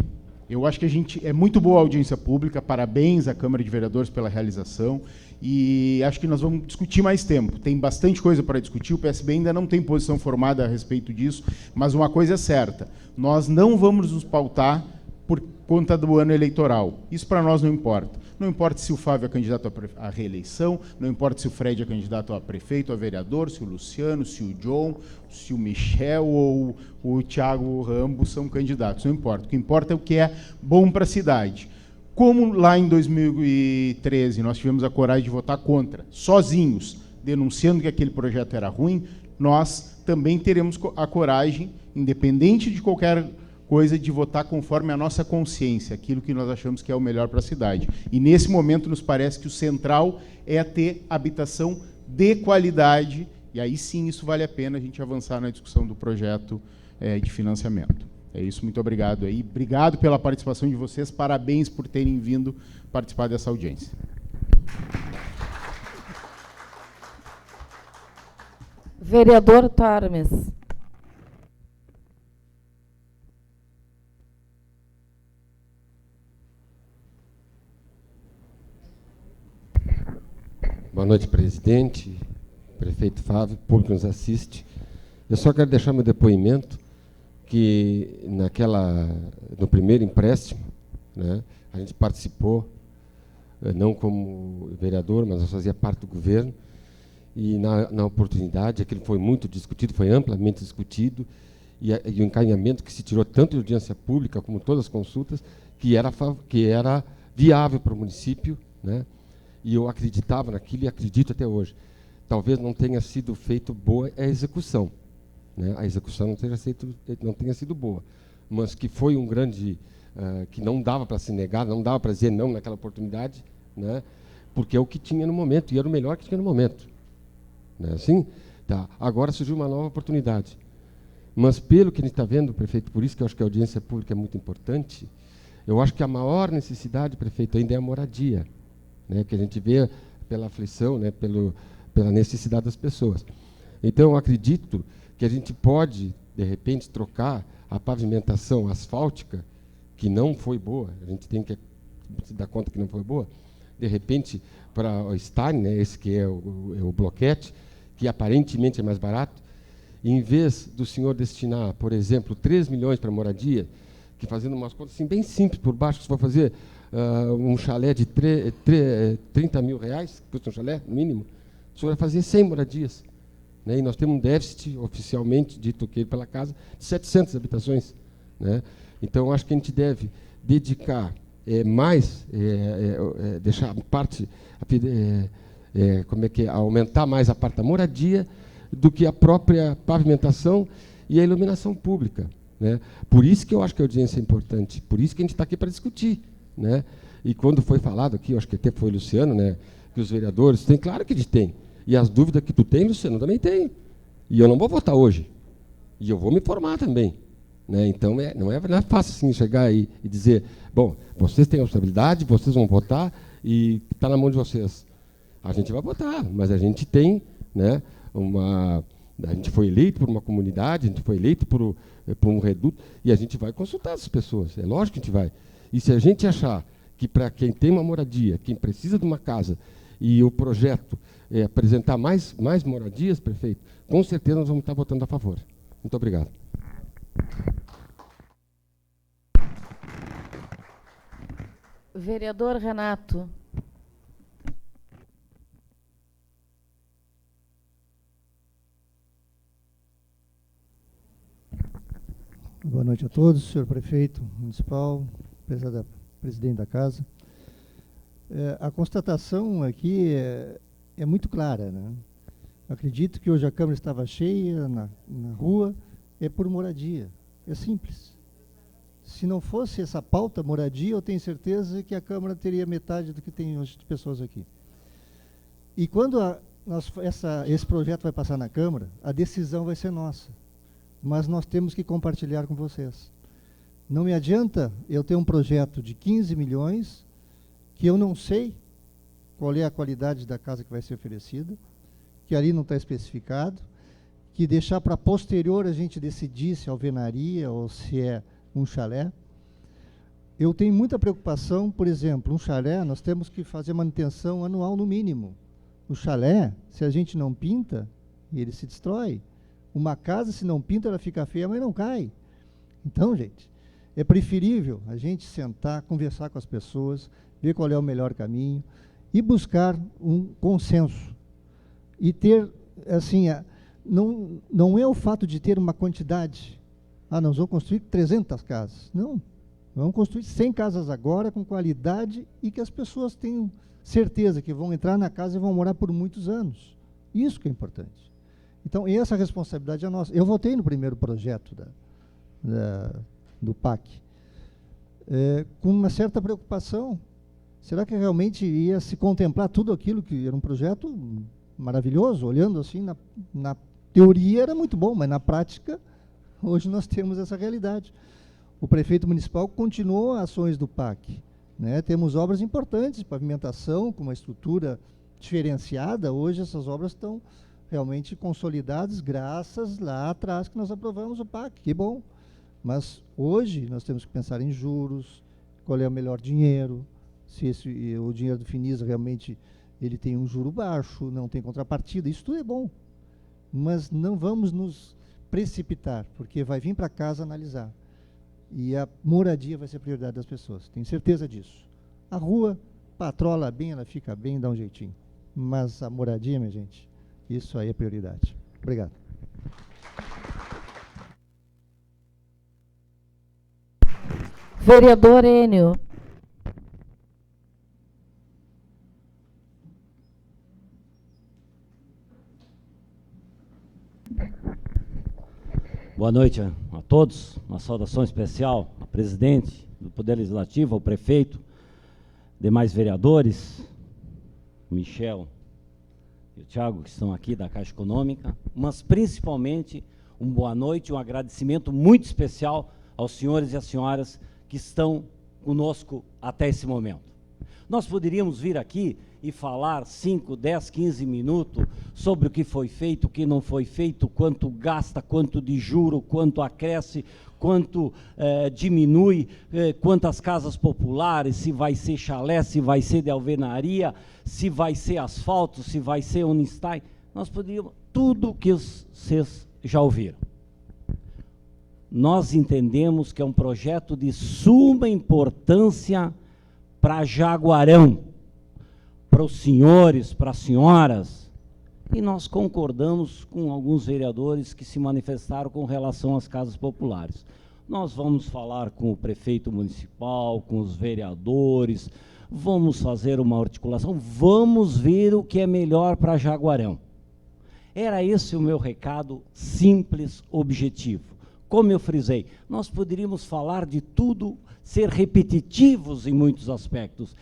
eu acho que é muito boa a audiência pública, parabéns à Câmara de Vereadores pela realização, e acho que nós vamos discutir mais tempo. Tem bastante coisa para discutir, o PSB ainda não tem posição formada a respeito disso, mas uma coisa é certa, nós não vamos nos pautar por conta do ano eleitoral. Isso para nós não importa. Não importa se o Fábio é candidato à reeleição, não importa se o Fred é candidato a prefeito, a vereador, se o Luciano, se o John, se o Michel ou o Thiago Rambo são candidatos, não importa. O que importa é o que é bom para a cidade. Como lá em 2013 nós tivemos a coragem de votar contra, sozinhos, denunciando que aquele projeto era ruim, nós também teremos a coragem, independente de qualquer coisa, de votar conforme a nossa consciência, aquilo que nós achamos que é o melhor para a cidade. E nesse momento nos parece que o central é ter habitação de qualidade, e aí sim isso vale a pena a gente avançar na discussão do projeto de financiamento. É isso, muito obrigado aí. Obrigado pela participação de vocês, parabéns por terem vindo participar dessa audiência. Vereador Tarmes. Boa noite, presidente, prefeito Fábio, público que nos assiste. Eu só quero deixar meu depoimento que no primeiro empréstimo, né, a gente participou, não como vereador, mas nós fazia parte do governo, e na oportunidade, aquilo foi muito discutido, foi amplamente discutido, e o encaminhamento que se tirou tanto de audiência pública como todas as consultas, que era viável para o município, né, e eu acreditava naquilo e acredito até hoje. Talvez não tenha sido feito boa a execução, né? A execução não tenha sido boa, mas que foi um grande, que não dava para se negar, não dava para dizer não naquela oportunidade, né? Porque é o que tinha no momento, e era o melhor que tinha no momento. Não é assim? Tá. Agora surgiu uma nova oportunidade. Mas pelo que a gente está vendo, prefeito, por isso que eu acho que a audiência pública é muito importante, eu acho que a maior necessidade, prefeito, ainda é a moradia, né? Que a gente vê pela aflição, né? Pela necessidade das pessoas. Então, eu acredito que a gente pode, de repente, trocar a pavimentação asfáltica, que não foi boa, a gente tem que se dar conta que não foi boa, de repente, para o Stein, né, esse que é o bloquete, que aparentemente é mais barato, em vez do senhor destinar, por exemplo, 3 milhões para moradia, que fazendo umas contas assim, bem simples, por baixo, se for fazer um chalé de 30 mil reais, que custa um chalé, no mínimo, o senhor vai fazer 100 moradias. Né, e nós temos um déficit, oficialmente dito que pela casa, de 700 habitações. Né? Então, acho que a gente deve dedicar deixar parte, aumentar mais a parte da moradia do que a própria pavimentação e a iluminação pública. Né? Por isso que eu acho que a audiência é importante, por isso que a gente está aqui para discutir. Né? E quando foi falado aqui, eu acho que até foi o Luciano, né, que os vereadores têm, claro que eles têm. E as dúvidas que tu tem, Luciano, eu também tenho. E eu não vou votar hoje. E eu vou me informar também. Né? Então, não é fácil assim chegar aí e dizer, bom, vocês têm a responsabilidade, vocês vão votar e está na mão de vocês. A gente vai votar, mas a gente tem, né, a gente foi eleito por uma comunidade, a gente foi eleito por um reduto, e a gente vai consultar essas pessoas. É lógico que a gente vai. E se a gente achar que para quem tem uma moradia, quem precisa de uma casa, e o projeto apresentar mais moradias, prefeito, com certeza nós vamos estar votando a favor. Muito obrigado. Vereador Renato. Boa noite a todos, senhor prefeito municipal, presidente da casa. A constatação aqui é muito clara, né? Acredito que hoje a Câmara estava cheia na rua, é por moradia, é simples. Se não fosse essa pauta moradia, eu tenho certeza que a Câmara teria metade do que tem hoje de pessoas aqui. E quando esse projeto vai passar na Câmara, a decisão vai ser nossa. Mas nós temos que compartilhar com vocês. Não me adianta eu ter um projeto de 15 milhões, que eu não sei qual é a qualidade da casa que vai ser oferecida, que ali não está especificado, que deixar para posterior a gente decidir se é alvenaria ou se é um chalé. Eu tenho muita preocupação, por exemplo, um chalé, nós temos que fazer manutenção anual no mínimo. O chalé, se a gente não pinta, ele se destrói. Uma casa, se não pinta, ela fica feia, mas não cai. Então, gente, é preferível a gente sentar, conversar com as pessoas, ver qual é o melhor caminho e buscar um consenso. E ter, assim, não é o fato de ter uma quantidade. Nós vamos construir 300 casas. Não, vamos construir 100 casas agora com qualidade e que as pessoas tenham certeza que vão entrar na casa e vão morar por muitos anos. Isso que é importante. Então, essa responsabilidade é nossa. Eu votei no primeiro projeto do PAC, com uma certa preocupação. Será que realmente ia se contemplar tudo aquilo que era um projeto maravilhoso? Olhando assim, na teoria era muito bom, mas na prática, hoje nós temos essa realidade. O prefeito municipal continuou ações do PAC. Né? Temos obras importantes, pavimentação, com uma estrutura diferenciada. Hoje essas obras estão realmente consolidadas, graças lá atrás que nós aprovamos o PAC, que bom. Mas hoje nós temos que pensar em juros, qual é o melhor dinheiro, se o dinheiro do Finisa realmente ele tem um juro baixo, não tem contrapartida, isso tudo é bom. Mas não vamos nos precipitar, porque vai vir para casa analisar. E a moradia vai ser a prioridade das pessoas, tenho certeza disso. A rua, patrola bem, ela fica bem, dá um jeitinho. Mas a moradia, minha gente, isso aí é prioridade. Obrigado. Vereador Enio. Boa noite a todos. Uma saudação especial ao presidente do Poder Legislativo, ao prefeito, demais vereadores, Michel e o Thiago, que estão aqui da Caixa Econômica, mas principalmente uma boa noite, um agradecimento muito especial aos senhores e às senhoras que estão conosco até esse momento. Nós poderíamos vir aqui e falar 5, 10, 15 minutos sobre o que foi feito, o que não foi feito, quanto gasta, quanto de juro, quanto acresce, quanto diminui, quantas casas populares, se vai ser chalé, se vai ser de alvenaria, se vai ser asfalto, se vai ser Unistai. Nós poderíamos, tudo que vocês já ouviram. Nós entendemos que é um projeto de suma importância para Jaguarão, para os senhores, para as senhoras, e nós concordamos com alguns vereadores que se manifestaram com relação às casas populares. Nós vamos falar com o prefeito municipal, com os vereadores, vamos fazer uma articulação, vamos ver o que é melhor para Jaguarão. Era esse o meu recado simples, objetivo. Como eu frisei, nós poderíamos falar de tudo, ser repetitivos em muitos aspectos,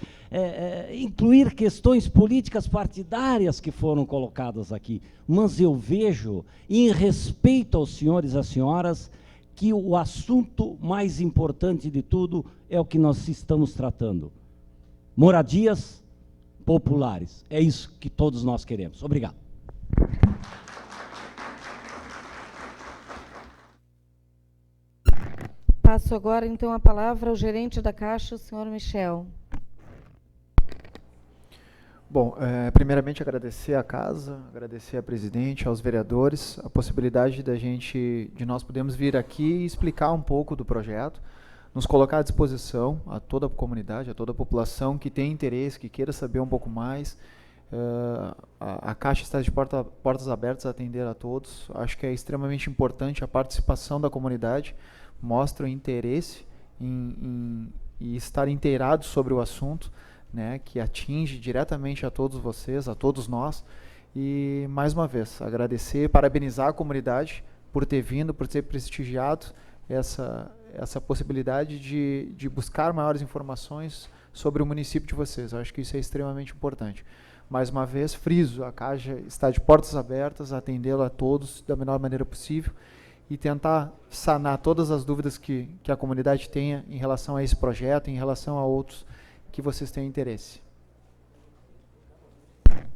incluir questões políticas partidárias que foram colocadas aqui, mas eu vejo, em respeito aos senhores e às senhoras, que o assunto mais importante de tudo é o que nós estamos tratando. Moradias populares. É isso que todos nós queremos. Obrigado. Passo agora, então, a palavra ao gerente da Caixa, o senhor Michel. Bom, primeiramente agradecer à casa, agradecer à presidente, aos vereadores, a possibilidade de nós podermos vir aqui e explicar um pouco do projeto, nos colocar à disposição a toda a comunidade, a toda a população que tem interesse, que queira saber um pouco mais. A Caixa está de portas abertas a atender a todos. Acho que é extremamente importante a participação da comunidade, mostram interesse e estar inteirados sobre o assunto, né, que atinge diretamente a todos vocês, a todos nós. E, mais uma vez, agradecer, parabenizar a comunidade por ter vindo, por ter prestigiado essa possibilidade de buscar maiores informações sobre o município de vocês. Eu acho que isso é extremamente importante. Mais uma vez, friso, a Caixa está de portas abertas, atendê-lo a todos da melhor maneira possível e tentar sanar todas as dúvidas que a comunidade tenha em relação a esse projeto, em relação a outros que vocês tenham interesse.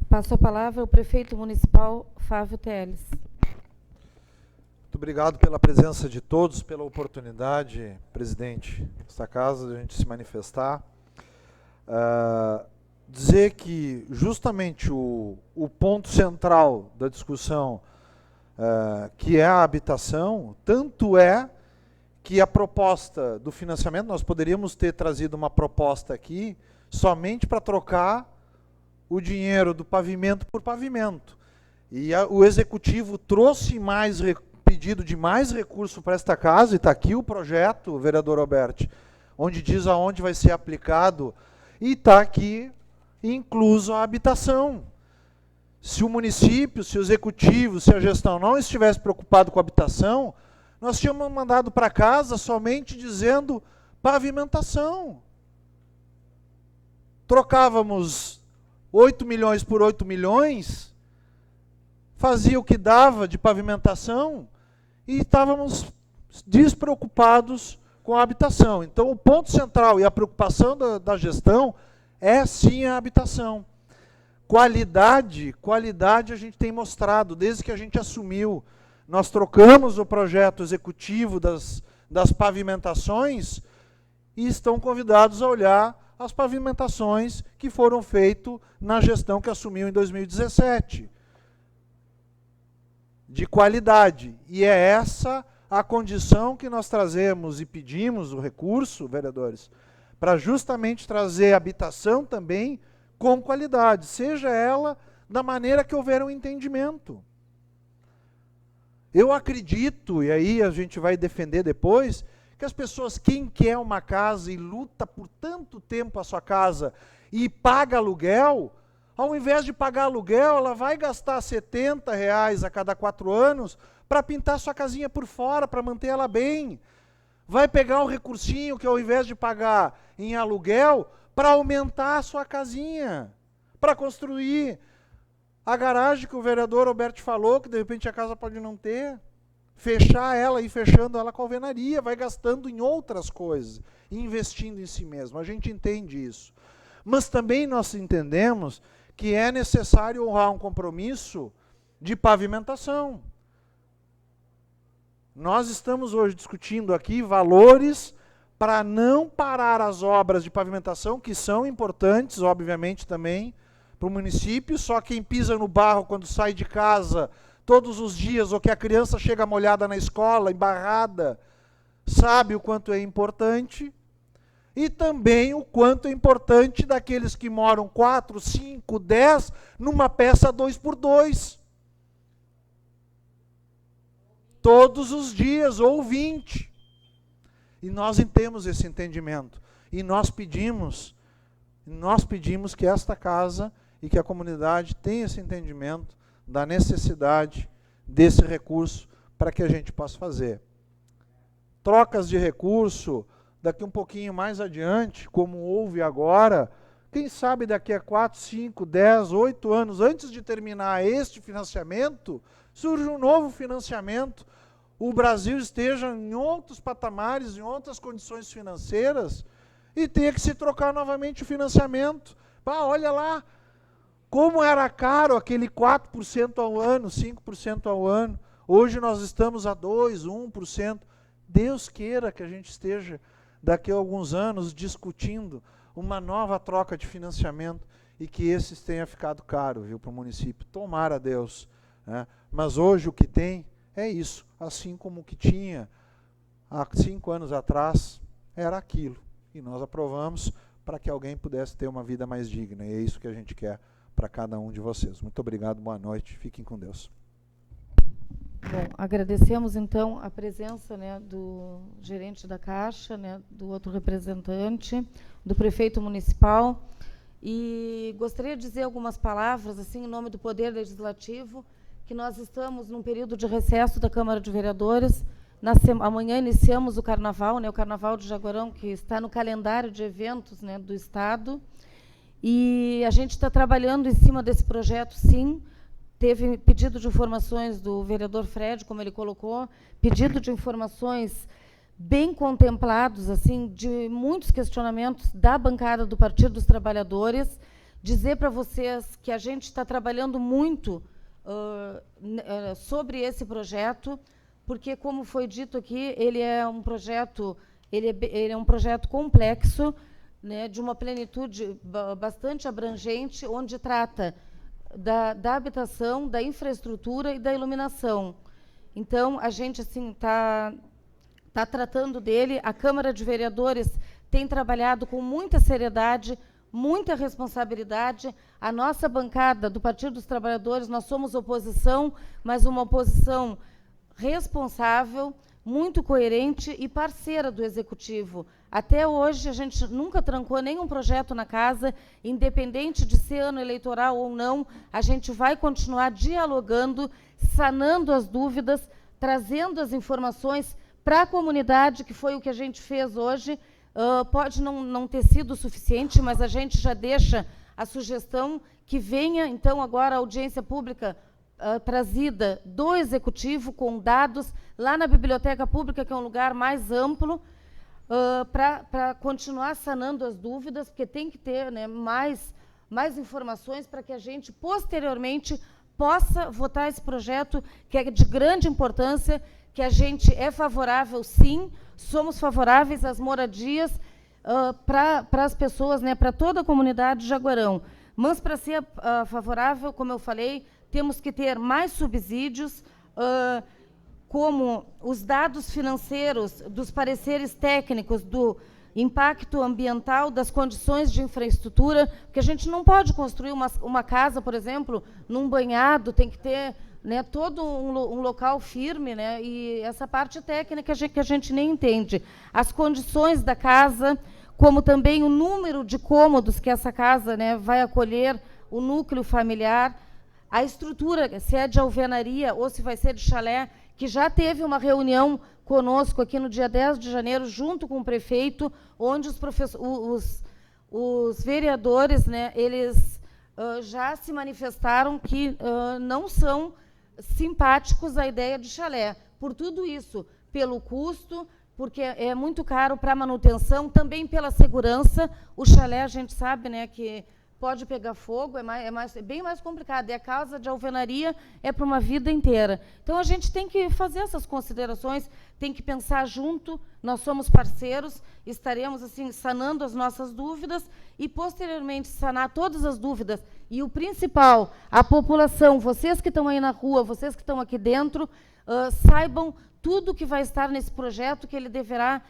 Passo a palavra ao prefeito municipal, Fávio Teles. Muito obrigado pela presença de todos, pela oportunidade, presidente desta casa, de a gente se manifestar. Dizer que justamente o ponto central da discussão, que é a habitação, tanto é que a proposta do financiamento, nós poderíamos ter trazido uma proposta aqui somente para trocar o dinheiro do pavimento por pavimento. E o executivo trouxe pedido de mais recurso para esta casa, e está aqui o projeto, vereador Alberti, onde diz aonde vai ser aplicado, e está aqui incluso a habitação. Se o município, se o executivo, se a gestão não estivesse preocupado com a habitação, nós tínhamos mandado para casa somente dizendo pavimentação. Trocávamos 8 milhões por 8 milhões, fazia o que dava de pavimentação e estávamos despreocupados com a habitação. Então, o ponto central e a preocupação da gestão é sim a habitação. Qualidade a gente tem mostrado, desde que a gente assumiu. Nós trocamos o projeto executivo das pavimentações e estão convidados a olhar as pavimentações que foram feitas na gestão que assumiu em 2017. De qualidade. E é essa a condição que nós trazemos e pedimos o recurso, vereadores, para justamente trazer habitação também com qualidade, seja ela da maneira que houver um entendimento. Eu acredito, e aí a gente vai defender depois, que as pessoas, quem quer uma casa e luta por tanto tempo a sua casa e paga aluguel, ao invés de pagar aluguel, ela vai gastar R$70 a cada 4 anos para pintar sua casinha por fora, para manter ela bem. Vai pegar um recursinho que ao invés de pagar em aluguel, para aumentar a sua casinha, para construir a garagem que o vereador Alberto falou, que de repente a casa pode não ter, fechar ela e fechando ela com alvenaria, vai gastando em outras coisas, investindo em si mesmo. A gente entende isso. Mas também nós entendemos que é necessário honrar um compromisso de pavimentação. Nós estamos hoje discutindo aqui valores para não parar as obras de pavimentação, que são importantes, obviamente, também, para o município. Só quem pisa no barro quando sai de casa todos os dias, ou que a criança chega molhada na escola, embarrada, sabe o quanto é importante. E também o quanto é importante daqueles que moram 4, 5, 10 numa peça 2x2. Todos os dias, ou 20. E nós temos esse entendimento. E nós pedimos que esta casa e que a comunidade tenha esse entendimento da necessidade desse recurso para que a gente possa fazer. Trocas de recurso, daqui um pouquinho mais adiante, como houve agora, quem sabe daqui a 4, 5, 10, 8 anos, antes de terminar este financiamento, surge um novo financiamento, o Brasil esteja em outros patamares, em outras condições financeiras, e tenha que se trocar novamente o financiamento. Olha lá, como era caro aquele 4% ao ano, 5% ao ano, hoje nós estamos a 2%, 1%. Deus queira que a gente esteja, daqui a alguns anos, discutindo uma nova troca de financiamento e que esses tenha ficado caro, viu, para o município. Tomara Deus. Né? Mas hoje o que tem é isso, assim como o que tinha há 5 anos atrás era aquilo. E nós aprovamos para que alguém pudesse ter uma vida mais digna. E é isso que a gente quer para cada um de vocês. Muito obrigado, boa noite, fiquem com Deus. Bom, agradecemos, então, a presença, né, do gerente da Caixa, né, do outro representante, do prefeito municipal. E gostaria de dizer algumas palavras, assim, em nome do Poder Legislativo, que nós estamos num período de recesso da Câmara de Vereadores. Amanhã iniciamos o Carnaval, né, o Carnaval de Jaguarão, que está no calendário de eventos, né, do Estado. E a gente está trabalhando em cima desse projeto, sim. Teve pedido de informações do vereador Fred, como ele colocou, pedido de informações bem contemplados, assim, de muitos questionamentos da bancada do Partido dos Trabalhadores. Dizer para vocês que a gente está trabalhando muito sobre esse projeto, porque, como foi dito aqui, ele é um projeto, ele é um projeto complexo, né, de uma plenitude bastante abrangente, onde trata da habitação, da infraestrutura e da iluminação. Então, a gente assim tá tratando dele. A Câmara de Vereadores tem trabalhado com muita seriedade, muita responsabilidade. A nossa bancada do Partido dos Trabalhadores, nós somos oposição, mas uma oposição responsável, muito coerente e parceira do Executivo. Até hoje, a gente nunca trancou nenhum projeto na casa, independente de ser ano eleitoral ou não, a gente vai continuar dialogando, sanando as dúvidas, trazendo as informações para a comunidade, que foi o que a gente fez hoje. Pode não ter sido suficiente, mas a gente já deixa a sugestão que venha, então, agora a audiência pública trazida do Executivo, com dados, lá na Biblioteca Pública, que é um lugar mais amplo, para continuar sanando as dúvidas, porque tem que ter, né, mais informações para que a gente, posteriormente, possa votar esse projeto, que é de grande importância, que a gente é favorável, sim, somos favoráveis às moradias para as pessoas, né, para toda a comunidade de Jaguarão. Mas, para ser favorável, como eu falei, temos que ter mais subsídios, como os dados financeiros, dos pareceres técnicos, do impacto ambiental, das condições de infraestrutura, porque a gente não pode construir uma casa, por exemplo, num banhado, tem que ter, né, todo um local firme, né, e essa parte técnica que a gente nem entende. As condições da casa, como também o número de cômodos que essa casa, né, vai acolher, o núcleo familiar, a estrutura, se é de alvenaria ou se vai ser de chalé, que já teve uma reunião conosco aqui no dia 10 de janeiro, junto com o prefeito, onde os vereadores, né, eles já se manifestaram que não são simpáticos à ideia de chalé. Por tudo isso, pelo custo, porque é muito caro para a manutenção, também pela segurança. O chalé, a gente sabe, né, que pode pegar fogo, é bem mais complicado. E a casa de alvenaria é para uma vida inteira. Então, a gente tem que fazer essas considerações, tem que pensar junto. Nós somos parceiros, estaremos assim sanando as nossas dúvidas e, posteriormente, sanar todas as dúvidas. E o principal, a população, vocês que estão aí na rua, vocês que estão aqui dentro, saibam tudo que vai estar nesse projeto, que ele deverá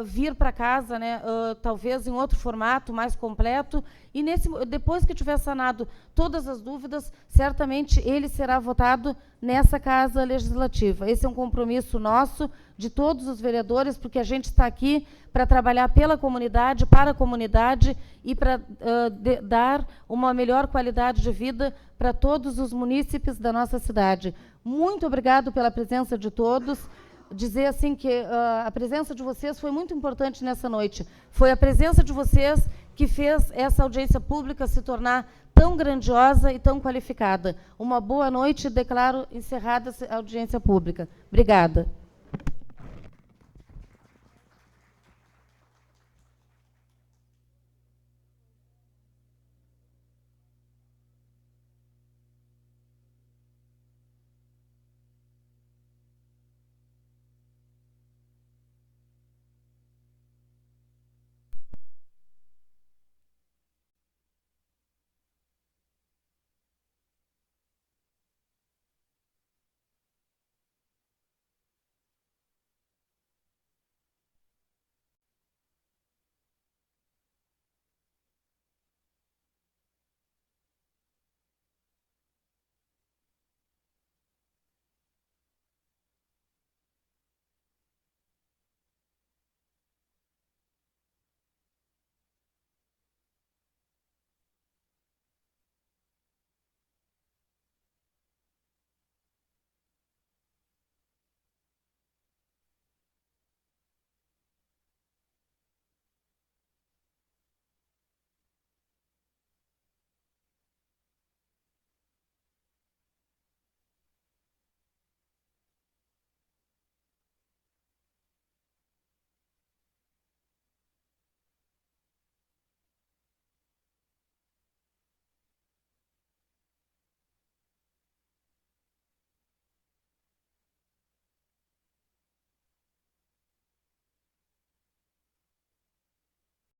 vir para casa, né, talvez em outro formato, mais completo, e depois que tiver sanado todas as dúvidas, certamente ele será votado nessa Casa Legislativa. Esse é um compromisso nosso, de todos os vereadores, porque a gente está aqui para trabalhar pela comunidade, para a comunidade, e para dar uma melhor qualidade de vida para todos os munícipes da nossa cidade. Muito obrigado pela presença de todos. Dizer assim que a presença de vocês foi muito importante nessa noite. Foi a presença de vocês que fez essa audiência pública se tornar tão grandiosa e tão qualificada. Uma boa noite, declaro encerrada a audiência pública. Obrigada.